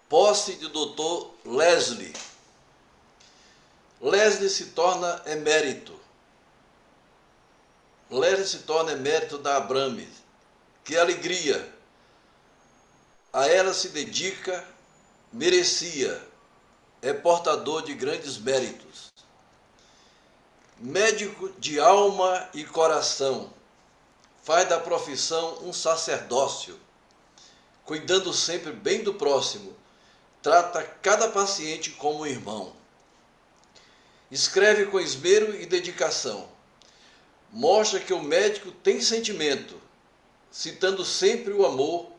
Posse de Dr. Leslie. Leslie se torna emérito. Leslie se torna emérito da Abrames. Que alegria! A ela se dedica, merecia, é portador de grandes méritos. Médico de alma e coração, faz da profissão um sacerdócio, cuidando sempre bem do próximo, trata cada paciente como um irmão. Escreve com esmero e dedicação, mostra que o médico tem sentimento, citando sempre o amor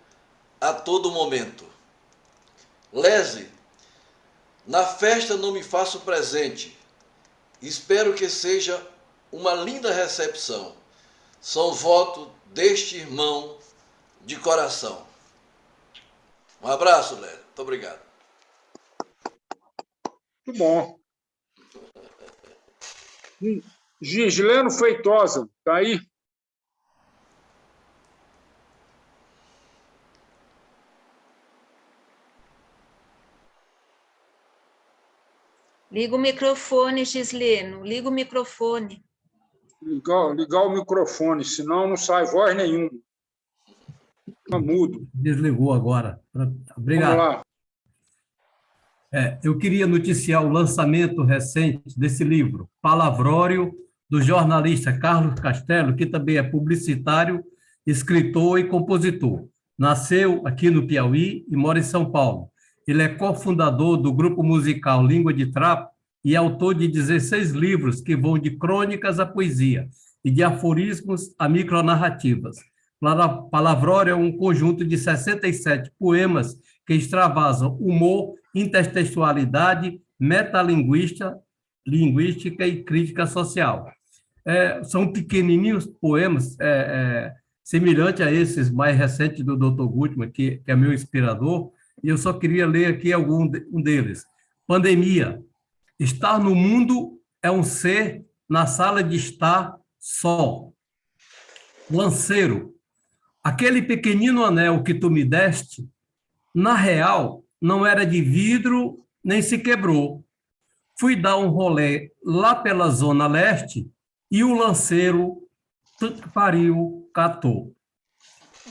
a todo momento. Leslie, na festa não me faço presente, espero que seja uma linda recepção. São voto deste irmão de coração. Um abraço, Leslie. Muito obrigado. Muito bom. Gisleno Feitosa, está aí? Liga o microfone, Gisleno, liga o microfone. Ligar o microfone, senão não sai voz nenhuma. Está mudo. Desligou agora. Obrigado. Vamos lá. Eu queria noticiar o lançamento recente desse livro, Palavrório, do jornalista Carlos Castelo, que também é publicitário, escritor e compositor. Nasceu aqui no Piauí e mora em São Paulo. Ele é cofundador do grupo musical Língua de Trapo e autor de 16 livros que vão de crônicas à poesia e de aforismos a micronarrativas. Palavrório é um conjunto de 67 poemas que extravasam humor, intertextualidade, metalinguística e crítica social. São pequenininhos poemas, semelhantes a esses mais recentes do Dr. Gutmann, que é meu inspirador, e eu só queria ler aqui um deles. Pandemia. Estar no mundo é um ser na sala de estar só. Lanceiro. Aquele pequenino anel que tu me deste, na real, não era de vidro nem se quebrou. Fui dar um rolê lá pela Zona Leste e o lanceiro pariu, catou.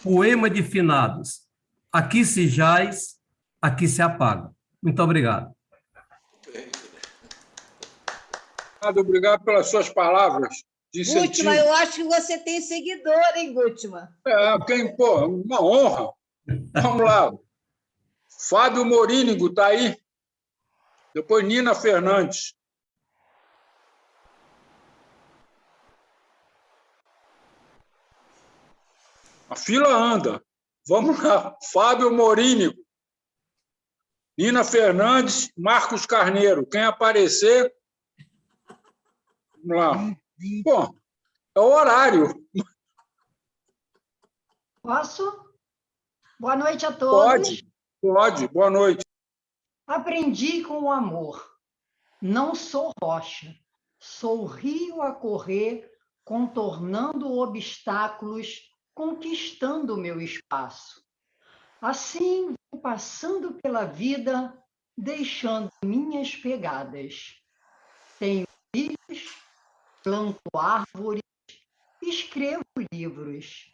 Poema de finados. Aqui se jaz, aqui se apaga. Muito obrigado. Obrigado pelas suas palavras de incentivo. Gutmann, eu acho que você tem seguidor, hein, Gutmann? Uma honra. Vamos lá. Fábio Morínigo está aí. Depois Nina Fernandes. A fila anda. Vamos lá. Fábio Morínigo. Nina Fernandes, Marcos Carneiro. Quem aparecer... Vamos lá. Bom, é o horário. Posso? Boa noite a todos. Pode. Boa noite. Aprendi com o amor. Não sou rocha. Sou rio a correr, contornando obstáculos, conquistando meu espaço. Assim, vou passando pela vida, deixando minhas pegadas. Tenho filhos, planto árvores, escrevo livros.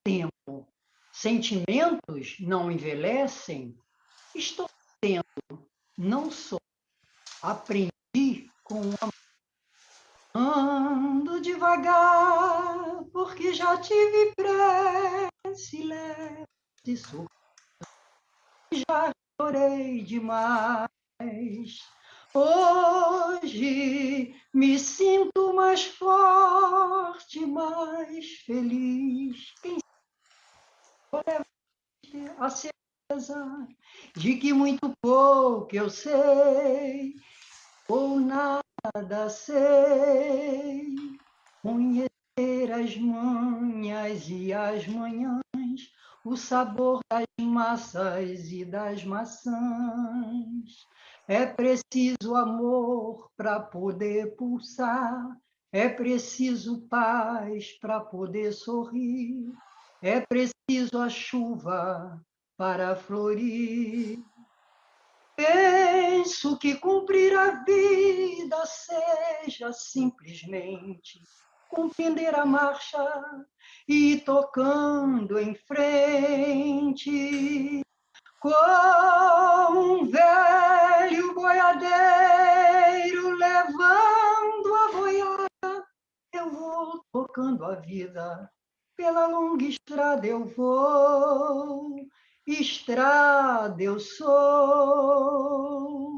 tempo. Sentimentos não envelhecem. Estou tendo, não sou. Aprendi com o amor. Ando devagar, porque já tive prece leve e surdo. Já chorei demais. Hoje me sinto mais forte, mais feliz. Quem sabe a certeza de que muito pouco eu sei, ou nada sei. Conhecer as manhas e as manhãs, o sabor das massas e das maçãs. É preciso amor para poder pulsar, é preciso paz para poder sorrir, é preciso a chuva para florir. Penso que cumprir a vida seja simplesmente compreender a marcha e ir tocando em frente. Com um velho boiadeiro levando a boiada, eu vou tocando a vida. Pela longa estrada eu vou, estrada eu sou.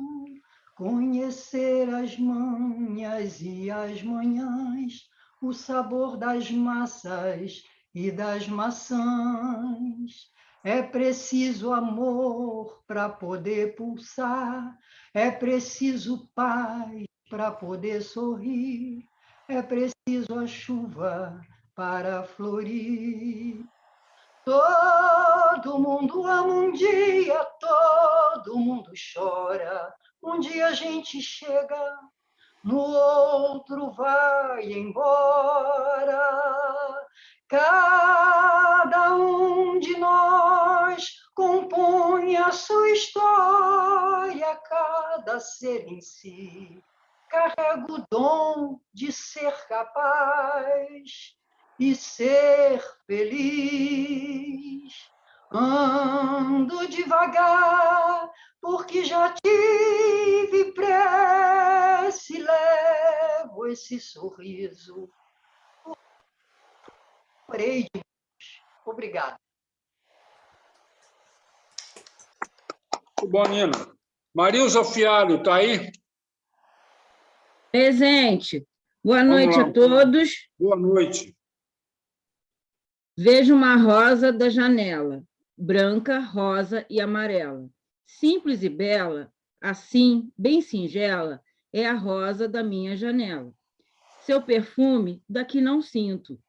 Conhecer as manhas e as manhãs, o sabor das massas e das maçãs. É preciso amor para poder pulsar, é preciso paz para poder sorrir, é preciso a chuva para florir. Todo mundo ama um dia, todo mundo chora. Um dia a gente chega, no outro vai embora. Cada um de nós compõe a sua história, cada ser em si carrega o dom de ser capaz e ser feliz. Ando devagar, porque já tive prece, levo esse sorriso. Orei de Deus. Obrigada. Muito bom, Nina. Marilza Fialho, está aí? Presente. Boa noite a todos. Boa noite. Vejo uma rosa da janela, branca, rosa e amarela. Simples e bela, assim, bem singela, é a rosa da minha janela. Seu perfume daqui não sinto,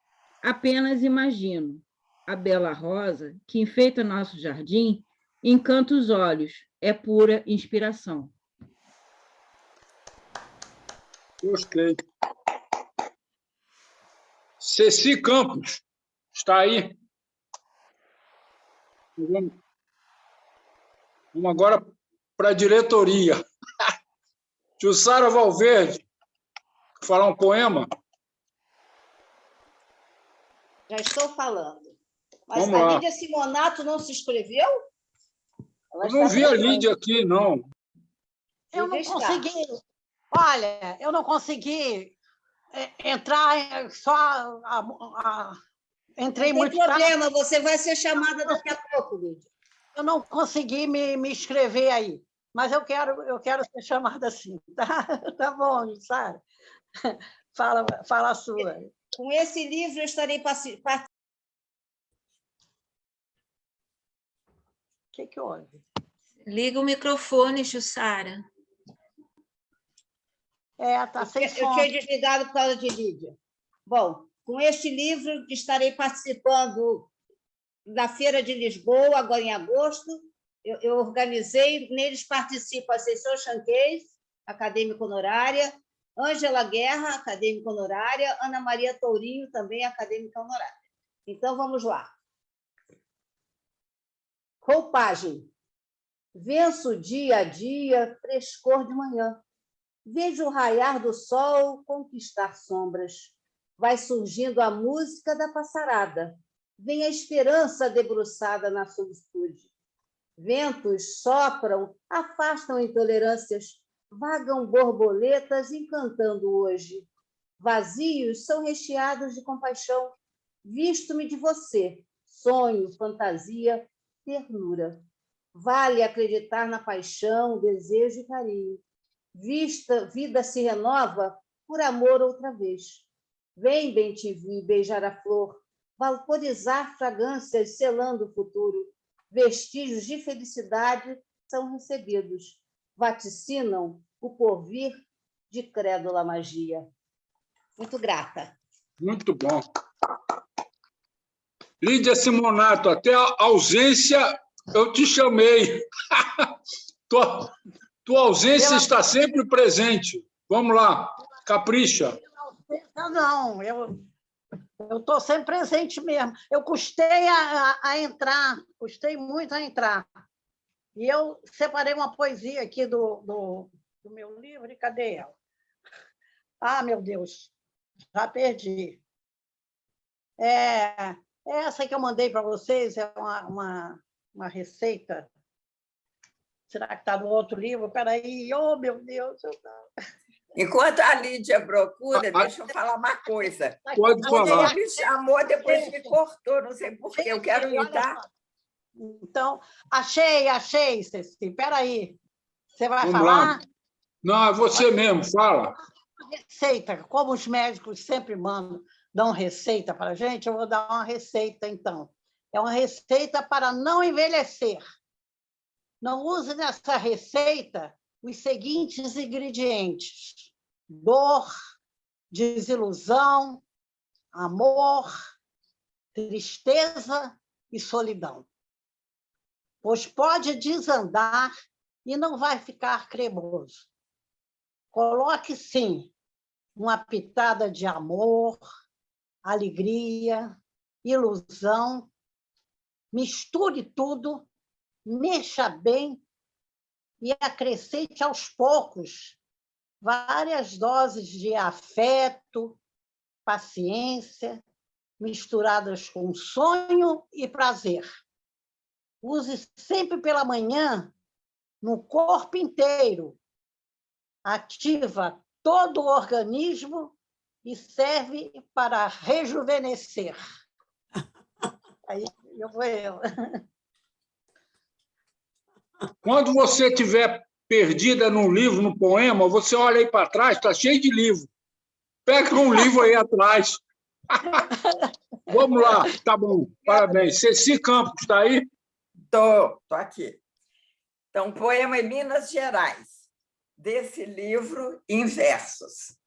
apenas imagino. A bela rosa que enfeita nosso jardim encanta os olhos, é pura inspiração. Gostei. Ceci Campos, está aí? Vamos agora para a diretoria. Jussara Valverde, falar um poema? Já estou falando. Mas Vamos a lá. Lídia Simonato não se inscreveu? Eu não vi a Lídia aqui, não. Eu não consegui. Olha, eu não consegui entrar, só entrei muito tarde. Não tem problema, você vai ser chamada daqui a pouco, Lídia. Eu não consegui me inscrever aí, mas eu quero ser chamada assim. Tá bom, Sara? Fala a sua. Com esse livro eu estarei participando. O que houve? Liga o microfone, Jussara. Tá sem som. Eu tinha desligado por causa de Lídia. Bom, com este livro estarei participando da Feira de Lisboa, agora em agosto. Eu organizei, neles participam a Cecil Chanquez, acadêmica honorária, Ângela Guerra, acadêmica honorária, Ana Maria Tourinho, também acadêmica honorária. Então, vamos lá. Roupagem. Venço dia a dia, frescor de manhã. Vejo o raiar do sol conquistar sombras. Vai surgindo a música da passarada. vem a esperança debruçada na solitude. Ventos sopram, afastam intolerâncias, vagam borboletas encantando hoje. Vazios são recheados de compaixão. Visto-me de você, sonho, fantasia, ternura. Vale acreditar na paixão, desejo e carinho. Vida se renova por amor outra vez. Vem, bem-te-vi, beijar a flor, vaporizar fragrâncias, selando o futuro. Vestígios de felicidade são recebidos. Vaticinam o porvir de crédula magia. Muito grata. Muito bom. Lídia Simonato, até a ausência eu te chamei. Tua ausência está sempre presente. Vamos lá, capricha. Não, eu estou sempre presente mesmo. Eu custei a entrar, custei muito a entrar. E eu separei uma poesia aqui do meu livro, e cadê ela? Ah, meu Deus, já perdi. Essa que eu mandei para vocês é uma receita. Será que está no outro livro? Espera aí, oh, meu Deus. Enquanto a Lídia procura, deixa eu falar uma coisa. Pode falar. Ele me chamou, depois me cortou, não sei por quê. Eu quero me dar. Então, achei, Ceci. Espera aí. Você vai Vamos falar? lá. Não, é você mesmo, fala. Receita, como os médicos sempre dão receita para a gente, eu vou dar uma receita, então. É uma receita para não envelhecer. Não use nessa receita os seguintes ingredientes: dor, desilusão, amor, tristeza e solidão. Pois pode desandar e não vai ficar cremoso. Coloque, sim, uma pitada de amor, alegria, ilusão. Misture tudo, mexa bem e acrescente aos poucos várias doses de afeto, paciência, misturadas com sonho e prazer. Use sempre pela manhã no corpo inteiro. Ativa todo o organismo e serve para rejuvenescer. Aí eu vou eu. Quando você estiver perdida num livro, num poema, você olha aí para trás, está cheio de livro. Pega um livro aí atrás. Vamos lá, tá bom, parabéns. Ceci Campos, está aí? Estou aqui. Então, poema em Minas Gerais, desse livro, em versos.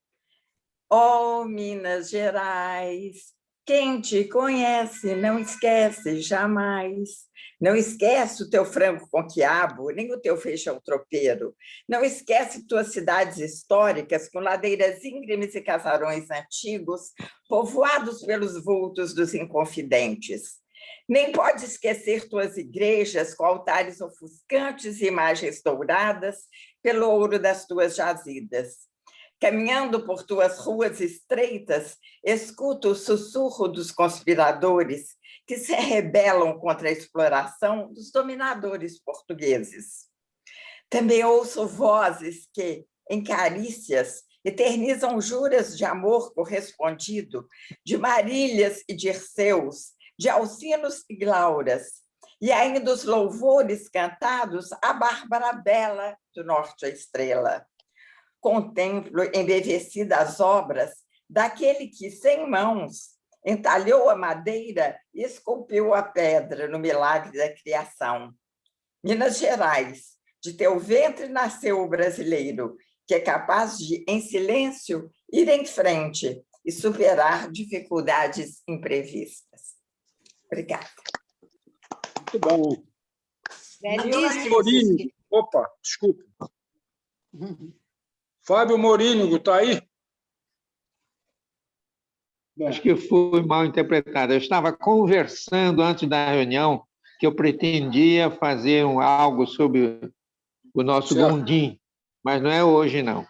Oh, Minas Gerais, quem te conhece não esquece jamais. Não esquece o teu frango com quiabo, nem o teu feijão tropeiro. Não esquece tuas cidades históricas com ladeiras íngremes e casarões antigos, povoados pelos vultos dos inconfidentes. Nem pode esquecer tuas igrejas com altares ofuscantes e imagens douradas pelo ouro das tuas jazidas. Caminhando por tuas ruas estreitas, escuto o sussurro dos conspiradores que se rebelam contra a exploração dos dominadores portugueses. Também ouço vozes que, em carícias, eternizam juras de amor correspondido, de Marílias e Dirceus, de Alcinos e Glauras, e ainda os louvores cantados à Bárbara Bela do Norte à Estrela. Contemplo embevecida as obras daquele que, sem mãos, entalhou a madeira e esculpiu a pedra no milagre da criação. Minas Gerais, de teu ventre nasceu o brasileiro, que é capaz de, em silêncio, ir em frente e superar dificuldades imprevistas. Obrigada. Muito bom. Fábio Morínigo. Opa, desculpa. Fábio Morínigo, está aí? Acho que fui mal interpretado. Eu estava conversando antes da reunião que eu pretendia fazer algo sobre o nosso Gondim, mas não é hoje, não.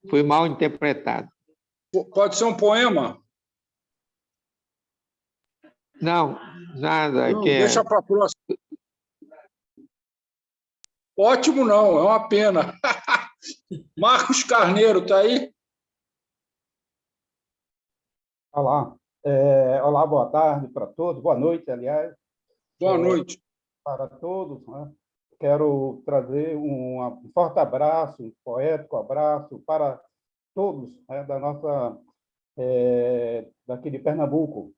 Fui mal interpretado. Pode ser um poema? Não, nada. Não, deixa para a próxima. Ótimo, não, é uma pena. Marcos Carneiro, está aí? Olá. Olá, boa tarde para todos, boa noite, aliás. Boa noite. Para todos, né? Quero trazer um forte abraço, um poético abraço para todos, né, da nossa, daqui de Pernambuco.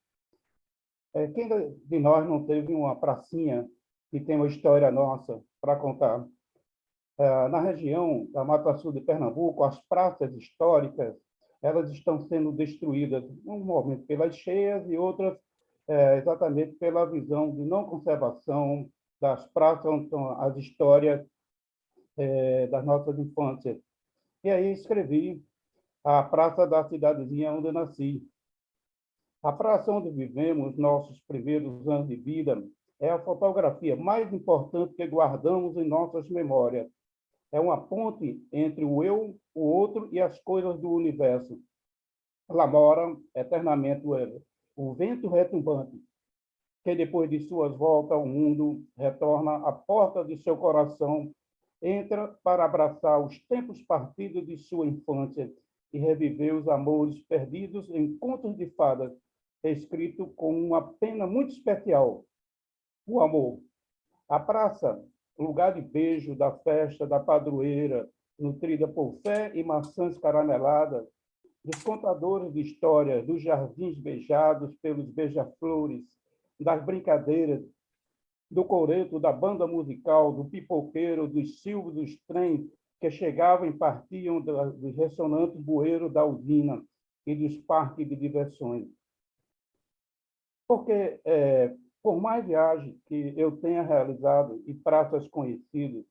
Quem de nós não teve uma pracinha que tem uma história nossa para contar? Na região da Mata Sul de Pernambuco, as praças históricas, elas estão sendo destruídas, um momento pelas cheias e outras exatamente pela visão de não conservação das praças onde estão as histórias das nossas infâncias. E aí escrevi a Praça da Cidadezinha onde eu nasci. A praça onde vivemos nossos primeiros anos de vida é a fotografia mais importante que guardamos em nossas memórias. É uma ponte entre o eu, o outro e as coisas do universo. Lá mora eternamente o vento retumbante, que depois de suas voltas ao mundo, retorna à porta de seu coração, entra para abraçar os tempos partidos de sua infância e reviver os amores perdidos em contos de fadas, escrito com uma pena muito especial, o amor. A praça, lugar de beijo, da festa, da padroeira, nutrida por fé e maçãs carameladas, dos contadores de histórias, dos jardins beijados pelos beija-flores, das brincadeiras, do coreto, da banda musical, do pipoqueiro, dos silvos dos trens que chegavam e partiam dos ressonantes bueiros da usina e dos parques de diversões. Porque, por mais viagens que eu tenha realizado e praças conhecidas,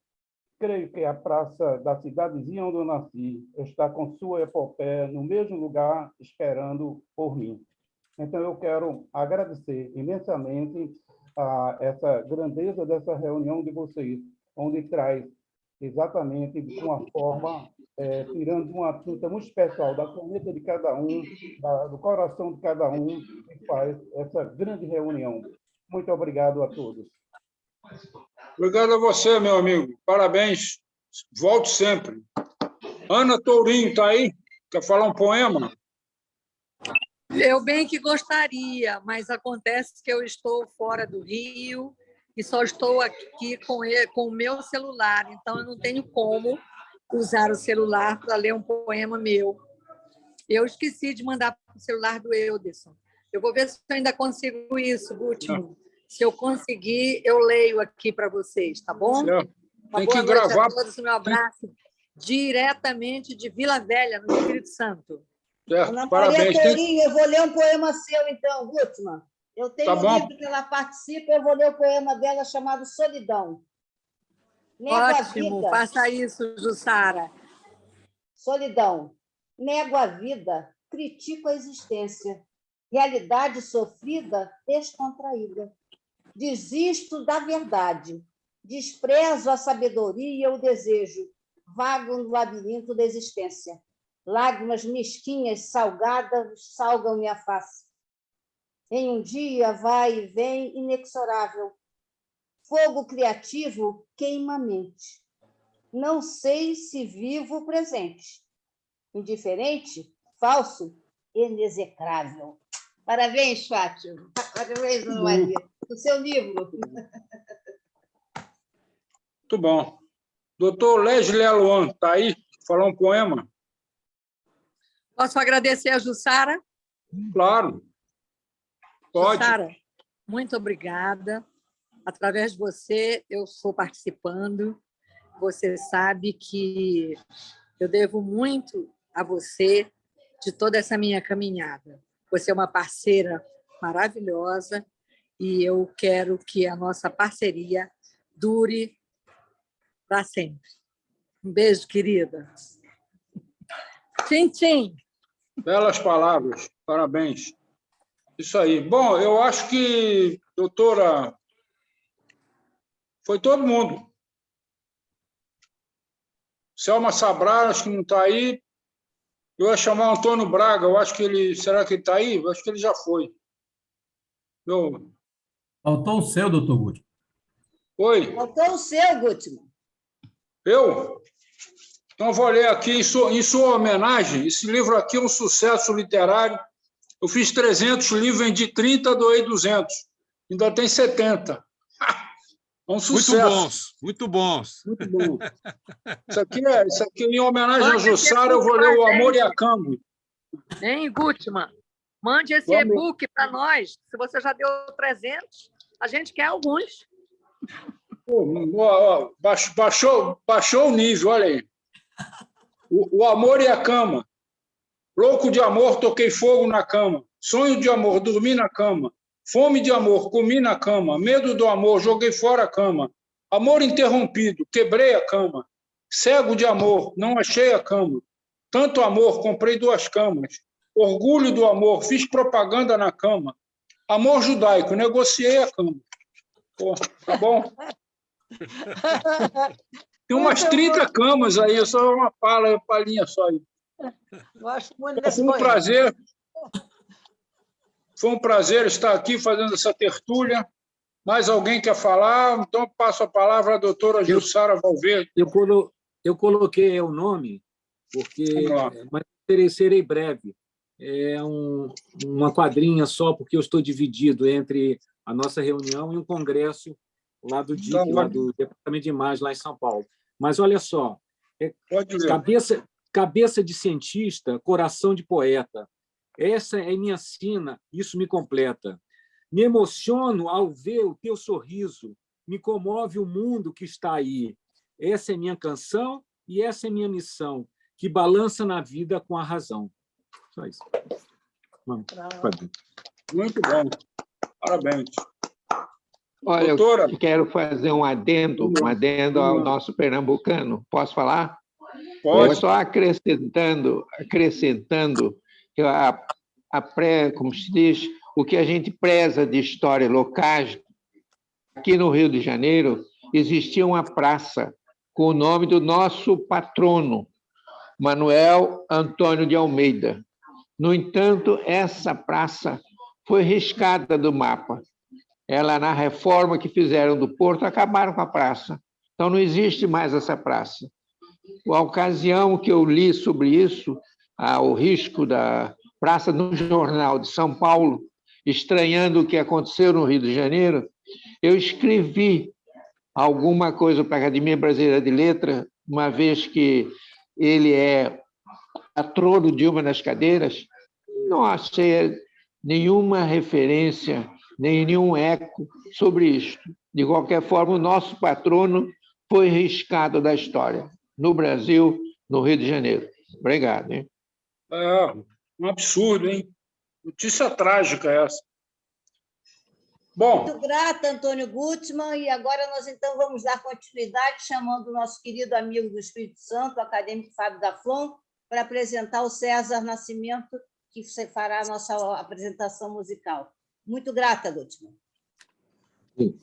creio que a praça da cidadezinha onde eu nasci está com sua epopeia no mesmo lugar, esperando por mim. Então, eu quero agradecer imensamente a essa grandeza dessa reunião de vocês, onde traz exatamente de uma forma, tirando uma tinta muito especial da caneta de cada um, do coração de cada um, que faz essa grande reunião. Muito obrigado a todos. Obrigado a você, meu amigo. Parabéns. Volte sempre. Ana Tourinho, está aí? Quer falar um poema? Eu bem que gostaria, mas acontece que eu estou fora do Rio e só estou aqui com o meu celular, então eu não tenho como usar o celular para ler um poema meu. Eu esqueci de mandar para o celular do Euderson. Eu vou ver se eu ainda consigo isso, último. Se eu conseguir, eu leio aqui para vocês, tá bom? Uma boa noite a todos, meu abraço diretamente de Vila Velha, no Espírito Santo. Ana Maria Tourinho, eu vou ler um poema seu, então, Gutmann. Eu tenho um livro que ela participa, eu vou ler o poema dela chamado Solidão. Ótimo, faça isso, Jussara. Solidão. Nego a vida, critico a existência. Realidade sofrida, descontraída. Desisto da verdade. Desprezo a sabedoria e o desejo. Vago no labirinto da existência. Lágrimas mesquinhas, salgadas, salgam minha face. Em um dia vai e vem inexorável. Fogo criativo queima a mente. Não sei se vivo o presente. Indiferente, falso, inexecrável. Parabéns, Fátima. Parabéns, Ana Maria. Do seu livro. Muito bom. Doutor Leslie Aluan, está aí? Falar um poema? Posso agradecer a Jussara? Claro. Pode. Jussara, muito obrigada. Através de você, eu estou participando. Você sabe que eu devo muito a você de toda essa minha caminhada. Você é uma parceira maravilhosa e eu quero que a nossa parceria dure para sempre. Um beijo, querida. Tchim, tchim. Belas palavras, parabéns. Isso aí. Bom, eu acho que, doutora, foi todo mundo. Selma Sabrar, acho que não está aí. Eu ia chamar o Antônio Braga, eu acho que ele... Será que ele está aí? Eu acho que ele já foi. Faltou o seu, doutor Gutmann. Oi? Faltou o seu, Gutmann. Eu? Então, vou ler aqui em sua homenagem. Esse livro aqui é um sucesso literário. Eu fiz 300 livros, vendi 30, doei 200. Ainda tem 70. É um sucesso. Muito bons. Muito bom. Isso aqui em homenagem a Jussara, eu vou ler O Amor e a Cama. Hein, Gutmann? Mande esse e-book para nós. Se você já deu 300, a gente quer alguns. Baixou o nível, olha aí. O Amor e a Cama. Louco de amor, toquei fogo na cama. Sonho de amor, dormi na cama. Fome de amor, comi na cama. Medo do amor, joguei fora a cama. Amor interrompido, quebrei a cama. Cego de amor, não achei a cama. Tanto amor, comprei 2 camas. Orgulho do amor, fiz propaganda na cama. Amor judaico, negociei a cama. Pô, tá bom? Tem umas 30 camas aí, só uma palhinha só aí. Gosto muito Então, desse foi um prazer estar aqui fazendo essa tertúlia. Mais alguém quer falar? Então, passo a palavra à doutora Jussara Valverde. Eu coloquei o nome, mas serei breve. É uma quadrinha só, porque eu estou dividido entre a nossa reunião e um congresso lá do DIC, lá do Departamento de Imagem, lá em São Paulo. Mas, olha só, cabeça de cientista, coração de poeta. Essa é minha sina, isso me completa. Me emociono ao ver o teu sorriso, me comove o mundo que está aí. Essa é minha canção e essa é minha missão, que balança na vida com a razão. Só isso. Muito bom. Parabéns. Olha, eu quero fazer um adendo ao nosso pernambucano. Posso falar? Pode. Só acrescentando que como se diz, o que a gente preza de história locais. Aqui no Rio de Janeiro existia uma praça com o nome do nosso patrono, Manuel Antônio de Almeida. No entanto, essa praça foi riscada do mapa. Ela, na reforma que fizeram do Porto, acabaram com a praça. Então, não existe mais essa praça. A ocasião que eu li sobre isso, o risco da praça no Jornal de São Paulo, estranhando o que aconteceu no Rio de Janeiro, eu escrevi alguma coisa para a Academia Brasileira de Letras, uma vez que ele é patrono de uma das cadeiras, não achei nenhuma referência, nenhum eco sobre isto. De qualquer forma, o nosso patrono foi riscado da história, no Brasil, no Rio de Janeiro. Obrigado. Hein? É um absurdo, hein? Notícia trágica essa. Bom. Muito grata, Antônio Gutmann, e agora nós então vamos dar continuidade chamando o nosso querido amigo do Espírito Santo, o acadêmico Fábio Daflon, para apresentar o César Nascimento, que fará a nossa apresentação musical. Muito grata, Gutmann. Sim.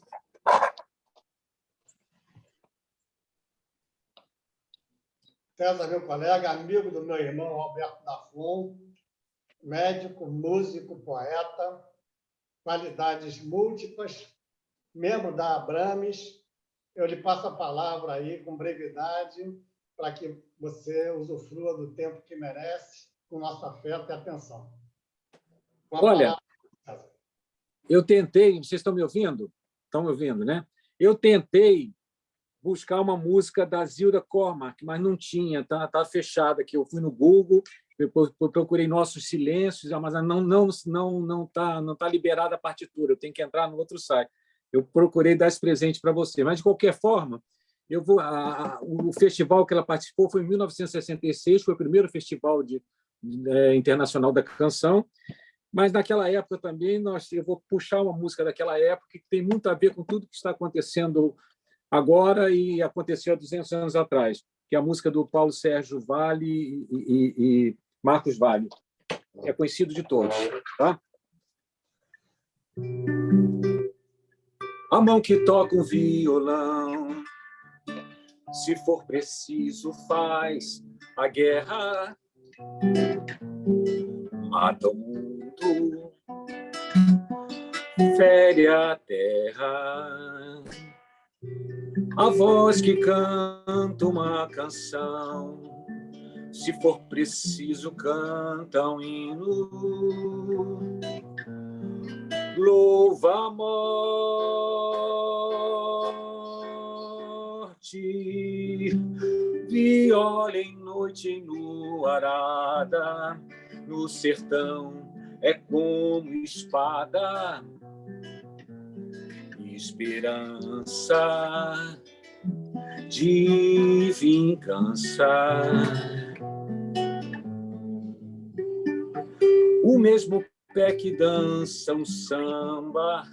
César, meu colega, amigo do meu irmão Roberto Daflon, médico, músico, poeta, qualidades múltiplas, membro da Abrames. Eu lhe passo a palavra aí com brevidade para que você usufrua do tempo que merece, com nosso afeto e atenção. Olha, eu tentei, vocês estão me ouvindo? Estão me ouvindo, né? Eu tentei buscar uma música da Zilda Cormack, mas não tinha, tá fechada aqui. Eu fui no Google, eu procurei Nossos Silêncios, mas não tá liberada a partitura. Eu tenho que entrar no outro site. Eu procurei dar esse presente para você, mas de qualquer forma, o festival que ela participou foi em 1966, foi o primeiro festival internacional da canção. Mas naquela época também eu vou puxar uma música daquela época que tem muito a ver com tudo que está acontecendo agora e aconteceu há 200 anos atrás, que é a música do Paulo Sérgio Vale e Marcos Vale. É conhecido de todos. Tá? A mão que toca o violão, se for preciso, faz a guerra, mata o mundo. fere a terra, a voz que canta uma canção, se for preciso canta um hino, louva a morte, viola em noite enluarada, no sertão é como espada, esperança de vingança. O mesmo pé que dança um samba,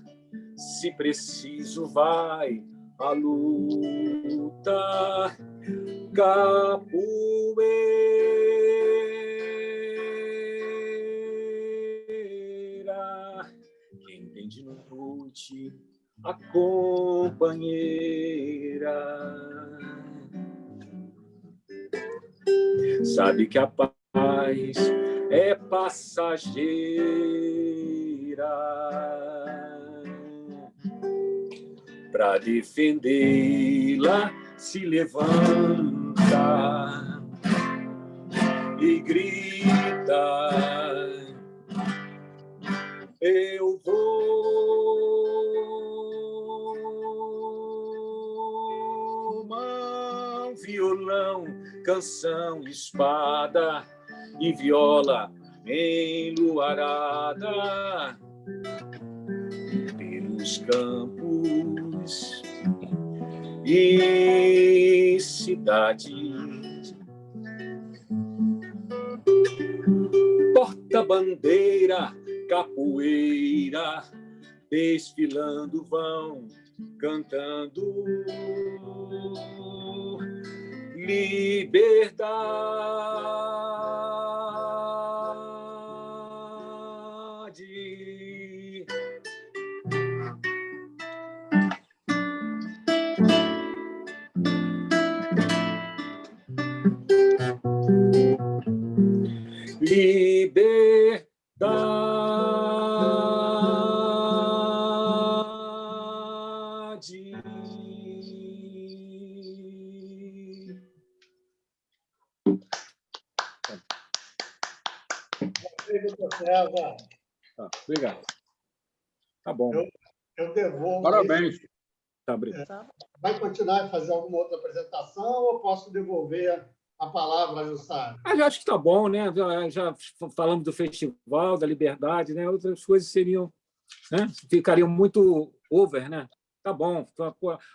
se preciso vai à luta, capoeira, quem tem de noite a companheira, sabe que a paz é passageira, para defendê-la se levanta e grita: eu vou. Mão, violão, canção, espada e viola enluarada pelos campos e cidades. Porta-bandeira, capoeira, desfilando vão, cantando liberdade. Liberdade. Obrigado. Tá bom. Eu devolvo. Parabéns. Tá, obrigado. Vai continuar a fazer alguma outra apresentação ou posso devolver a palavra a Jussara? Eu acho que está bom, né? Já falamos do festival, da liberdade, né? Outras coisas seriam, né? Ficariam muito over, né? Tá bom.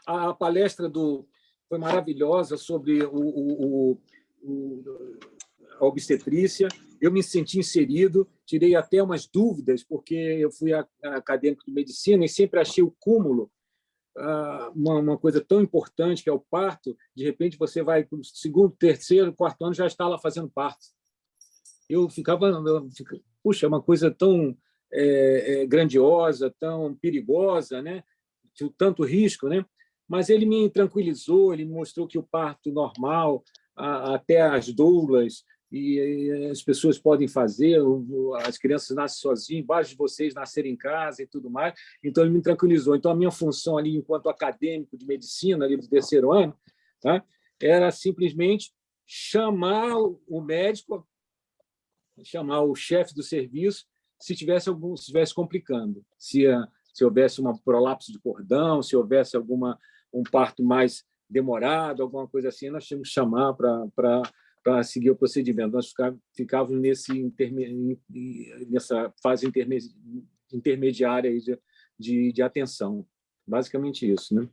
A palestra foi maravilhosa sobre a obstetrícia. Eu me senti inserido, tirei até umas dúvidas, porque eu fui acadêmico de medicina e sempre achei o cúmulo uma coisa tão importante, que é o parto. De repente, você vai para o segundo, terceiro, quarto ano, já está lá fazendo parto. Puxa, é uma coisa tão grandiosa, tão perigosa, né? De tanto risco, né? Mas ele me tranquilizou, ele me mostrou que o parto normal, até as doulas, e as pessoas podem fazer, as crianças nascem sozinhas, vários de vocês nascerem em casa e tudo mais. Então, ele me tranquilizou. Então, a minha função ali, enquanto acadêmico de medicina, ali do terceiro ano, tá, era simplesmente chamar o médico, chamar o chefe do serviço, se estivesse complicando, se houvesse uma prolapso de cordão, se houvesse um parto mais demorado, alguma coisa assim, nós tínhamos que chamar para seguir o procedimento. Nós ficávamos nessa fase intermediária aí de atenção. Basicamente isso, né?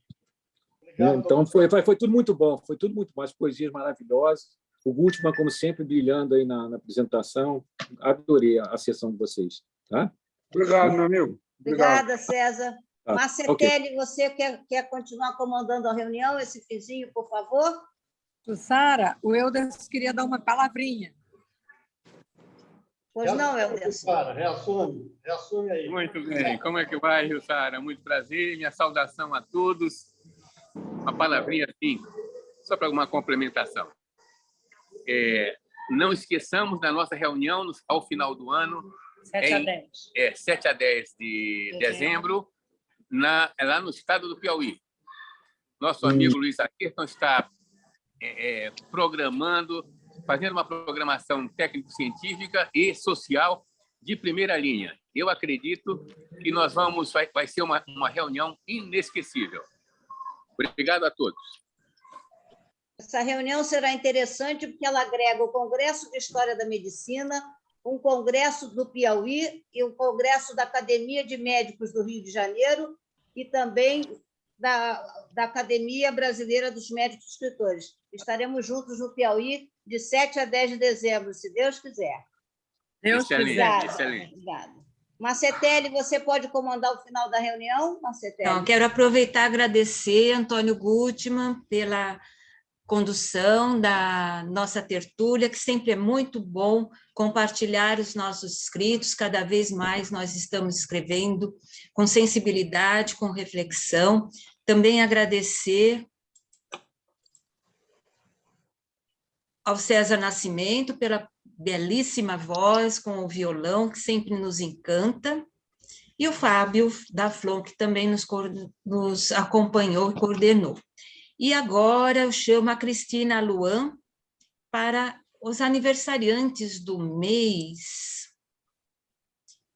Então, foi tudo muito bom, foi tudo muito bom. As poesias maravilhosas. O Gutmann, como sempre, brilhando aí na apresentação. Adorei a sessão de vocês. Tá? Obrigado, meu amigo. Obrigada, César. Tá, Marcetelli, okay. Você quer continuar comandando a reunião, esse fizinho, por favor? Sara, o Eudes queria dar uma palavrinha. Pois não, Eudes. Sara, reassume aí. Muito bem. Como é que vai, Jussara? Muito prazer. Minha saudação a todos. Uma palavrinha assim, só para uma complementação. Não esqueçamos da nossa reunião ao final do ano 7 a 10. 7 a 10 de dezembro, lá no estado do Piauí. Nosso amigo Luiz Ayrton está programando, fazendo uma programação técnico-científica e social de primeira linha. Eu acredito que vai ser uma reunião inesquecível. Obrigado a todos. Essa reunião será interessante porque ela agrega o Congresso de História da Medicina, um congresso do Piauí e um congresso da Academia de Médicos do Rio de Janeiro e também da Academia Brasileira dos Médicos Escritores. Estaremos juntos no Piauí de 7 a 10 de dezembro, se Deus quiser. Deus quiser. Excelente. Obrigada. Marcetelli, você pode comandar o final da reunião, Marcetelli? Então, quero aproveitar e agradecer Antônio Gutmann pela condução da nossa tertúlia, que sempre é muito bom compartilhar os nossos escritos, cada vez mais nós estamos escrevendo com sensibilidade, com reflexão. Também agradecer ao César Nascimento pela belíssima voz com o violão, que sempre nos encanta, e o Fábio da Flon, que também nos acompanhou e coordenou. E agora eu chamo a Cristina Luan para os aniversariantes do mês,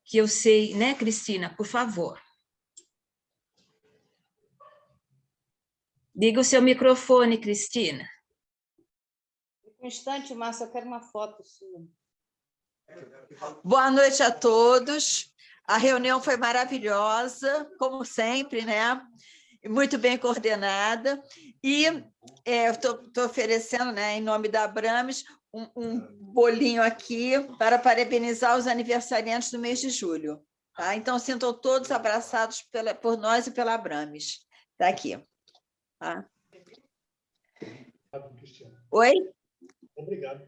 que eu sei, né, Cristina? Por favor. Liga o seu microfone, Cristina. Um instante, Márcia, eu quero uma foto sua. Boa noite a todos. A reunião foi maravilhosa, como sempre, né? Muito bem coordenada. E estou oferecendo, né, em nome da Abrames, um bolinho aqui para parabenizar os aniversariantes do mês de julho. Tá? Então, sintam todos abraçados por nós e pela Abrames. Está aqui. Tá? Oi? Obrigado.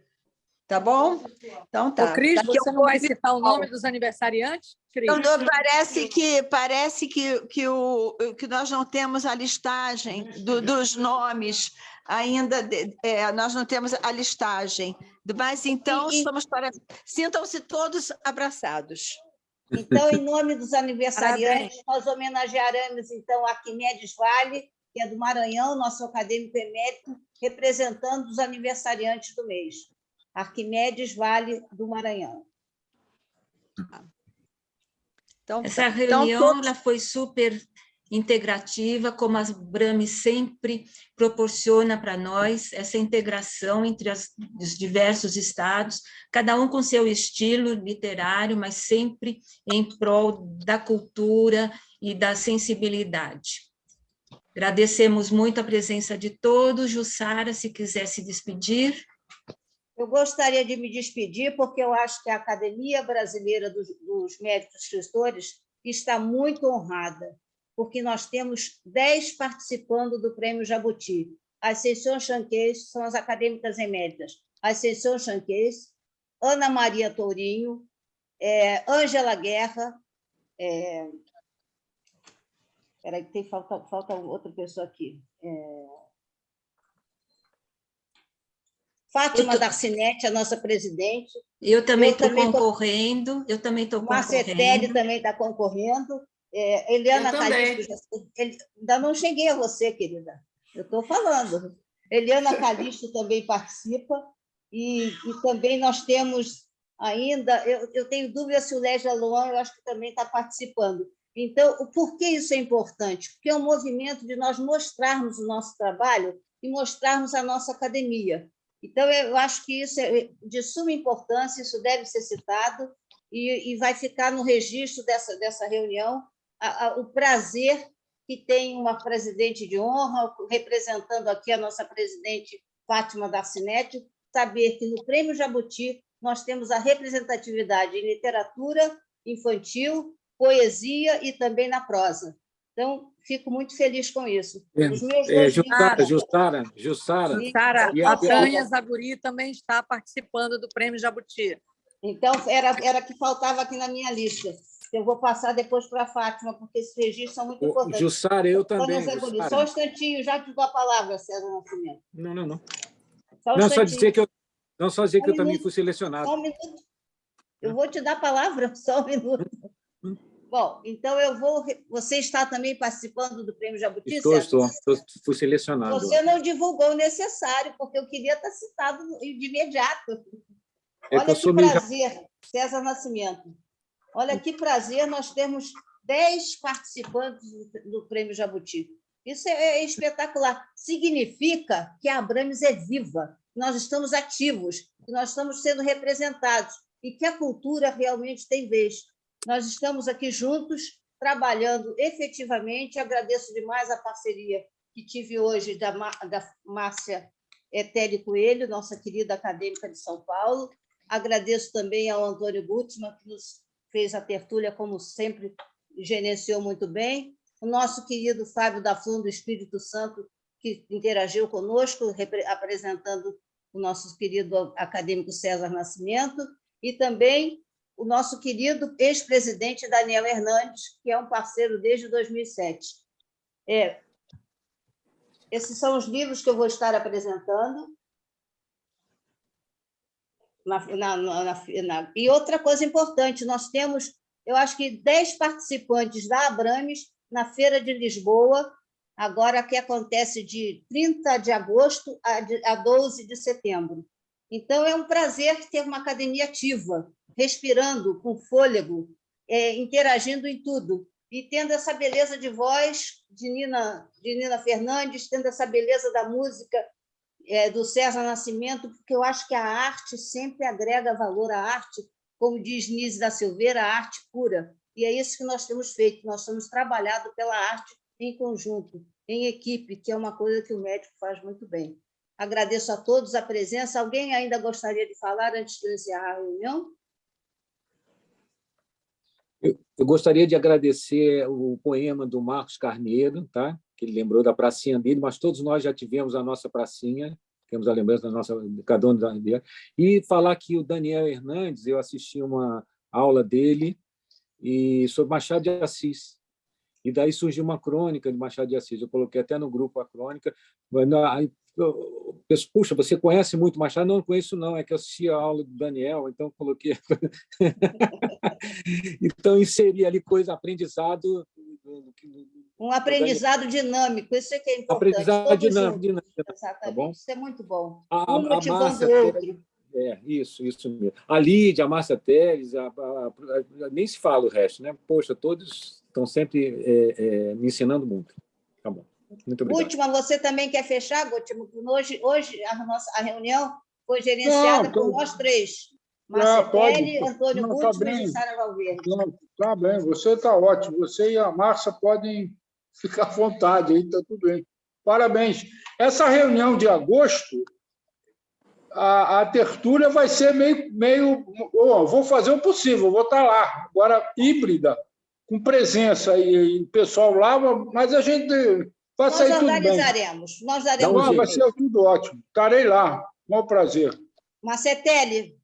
Tá bom? Então tá. Ô, Cris, você não vai citar o nome dos aniversariantes? Cris? Então, parece que nós não temos a listagem dos nomes ainda, nós não temos a listagem. Mas então, sintam-se todos abraçados. Então, em nome dos aniversariantes, nós homenagearemos, então, a Arquimedes Vale, que é do Maranhão, nosso acadêmico emérito, representando os aniversariantes do mês. Arquimedes Vale do Maranhão. Então, essa reunião ela foi super integrativa, como a Abrames sempre proporciona para nós, essa integração entre os diversos estados, cada um com seu estilo literário, mas sempre em prol da cultura e da sensibilidade. Agradecemos muito a presença de todos. Jussara, se quiser se despedir. Eu gostaria de me despedir, porque eu acho que a Academia Brasileira dos Médicos Escritores está muito honrada, porque nós temos 10 participando do Prêmio Jabuti. A Ascensão Chanquês são as acadêmicas eméritas. A Ascensão Chanquês, Ana Maria Tourinho, Ângela Guerra, espera aí, falta outra pessoa aqui. Fátima Darcinete, a nossa presidente. Eu também estou concorrendo. Marcetelli também está concorrendo. Eliana Calixto, ainda não cheguei a você, querida. Eu estou falando. Eliana Calixto também participa. E também nós temos ainda... Eu tenho dúvida se o Légia Luan, eu acho que também está participando. Então, por que isso é importante? Porque é um movimento de nós mostrarmos o nosso trabalho e mostrarmos a nossa academia. Então, eu acho que isso é de suma importância, isso deve ser citado e vai ficar no registro dessa reunião o prazer que tem uma presidente de honra, representando aqui a nossa presidente Fátima Darcinete, saber que no Prêmio Jabuti nós temos a representatividade em literatura infantil, poesia e também na prosa. Então, fico muito feliz com isso. Os meus Jussara, a Tânia Zaguri também está participando do Prêmio Jabuti. Então, era que faltava aqui na minha lista. Eu vou passar depois para a Fátima, porque esses registros são muito importantes. Jussara, eu também. Só um instantinho, já te dou a palavra, César Nascimento. Não. Só dizer que eu também fui selecionado. Só um minuto. Eu vou te dar a palavra, só um minuto. Bom, então eu vou... Você está também participando do Prêmio Jabuti? Estou, fui selecionado. Você não divulgou o necessário, porque eu queria estar citado de imediato. Olha que prazer, César Nascimento. Olha que prazer, nós temos 10 participantes do Prêmio Jabuti. Isso é espetacular. Significa que a Abrams é viva, nós estamos ativos, que nós estamos sendo representados e que a cultura realmente tem vez. Nós estamos aqui juntos, trabalhando efetivamente. Agradeço demais a parceria que tive hoje da Márcia Etelli Coelho, nossa querida acadêmica de São Paulo. Agradeço também ao Antônio Gutmann, que nos fez a tertúlia, como sempre, gerenciou muito bem. O nosso querido Fábio da Flum, do Espírito Santo, que interagiu conosco, apresentando o nosso querido acadêmico César Nascimento, e também o nosso querido ex-presidente Daniel Hernandes, que é um parceiro desde 2007. Esses são os livros que eu vou estar apresentando. E outra coisa importante, nós temos, eu acho que 10 participantes da Abrams na Feira de Lisboa, agora que acontece de 30 de agosto a 12 de setembro. Então, é um prazer ter uma academia ativa, respirando, com fôlego, interagindo em tudo, e tendo essa beleza de voz de Nina Fernandes, tendo essa beleza da música do César Nascimento, porque eu acho que a arte sempre agrega valor à arte, como diz Nise da Silveira, a arte pura. E é isso que nós temos feito, nós temos trabalhado pela arte em conjunto, em equipe, que é uma coisa que o médico faz muito bem. Agradeço a todos a presença. Alguém ainda gostaria de falar antes de eu encerrar a reunião? Eu gostaria de agradecer o poema do Marcos Carneiro, tá? Que ele lembrou da pracinha dele, mas todos nós já tivemos a nossa pracinha, temos a lembrança da nossa, cada um da dele. E falar que o Daniel Hernandes, eu assisti uma aula dele sobre Machado de Assis. E daí surgiu uma crônica de Machado de Assis. Eu coloquei até no grupo a crônica. Aí eu penso, puxa, você conhece muito Machado? Não conheço, não. É que eu assisti a aula do Daniel, então eu coloquei. Então, inseri ali coisa, aprendizado. Um aprendizado dinâmico, isso é que é importante. Aprendizado dinâmico. Exatamente, tá bom? Isso é muito bom. Um motivando o outro. Isso mesmo. A Lídia, a Márcia Teles, nem se fala o resto, né? Poxa, todos estão sempre me ensinando muito. Tá bom. Muito obrigado. Última, você também quer fechar, Gutmann? Hoje a reunião foi gerenciada por nós três. Márcia Teles, Antônio Gutmann e Sara Valverde. Tá bem, você está ótimo. Você e a Márcia podem ficar à vontade, aí está tudo bem. Parabéns. Essa reunião de agosto, a tertúlia vai ser meio vou fazer o possível, vou estar lá. Agora, híbrida, com presença e pessoal lá, mas a gente vai sair tudo bem. Nós daremos. Vai ser tudo ótimo. Estarei lá. Com prazer. Marcetelli,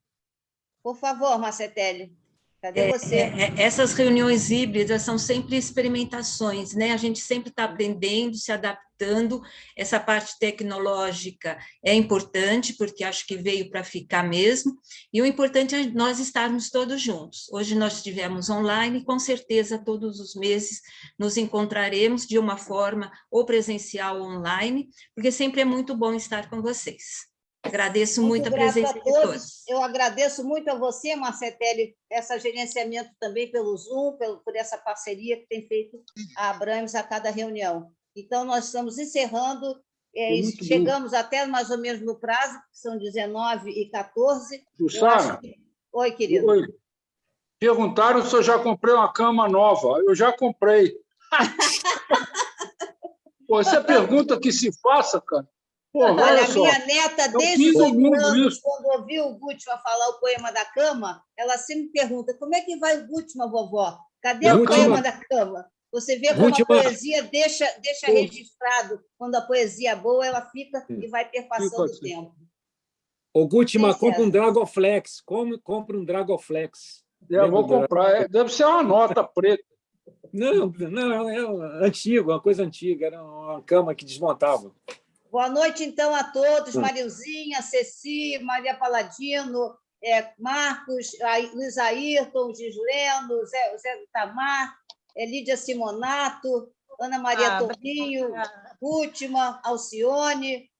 por favor, Marcetelli. Cadê você? Essas reuniões híbridas são sempre experimentações, né? A gente sempre está aprendendo, se adaptando. Essa parte tecnológica é importante, porque acho que veio para ficar mesmo, e o importante é nós estarmos todos juntos. Hoje nós estivemos online, e com certeza todos os meses nos encontraremos de uma forma ou presencial ou online, porque sempre é muito bom estar com vocês. Agradeço muito a presença de todos. Eu agradeço muito a você, Marcetelli, esse gerenciamento também pelo Zoom, por essa parceria que tem feito a Abrams a cada reunião. Então, nós estamos encerrando, chegamos até mais ou menos no prazo, que são 19h14. Sara? Oi, querido. Oi. Perguntaram se eu já comprei uma cama nova. Eu já comprei. Pô, essa pergunta que se faça, cara. Olha, a minha neta, desde os 8 anos, quando ouviu o Gutmann falar o poema da cama, ela sempre pergunta, como é que vai o Gutmann, vovó? Cadê o poema da cama? Você vê como a poesia deixa registrado. Quando a poesia é boa, ela fica e vai perpassando o tempo. O Gutmann, compra um Dragoflex. Compra um Dragoflex. Eu vou comprar. Deve ser uma nota preta. Não, é antigo, uma coisa antiga. Era uma cama que desmontava. Boa noite, então, a todos. Marilzinha, Ceci, Maria Paladino, Marcos, Luiz Ayrton, Gisleno, Zé Tamar, Lídia Simonato, Ana Maria Toninho, Última, Alcione.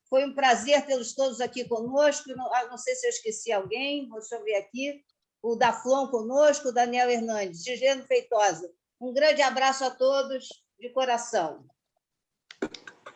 Foi um prazer tê-los todos aqui conosco. Não sei se eu esqueci alguém, deixa eu ver aqui. O Daflon conosco, o Daniel Hernandes, Gisleno Feitosa. Um grande abraço a todos, de coração.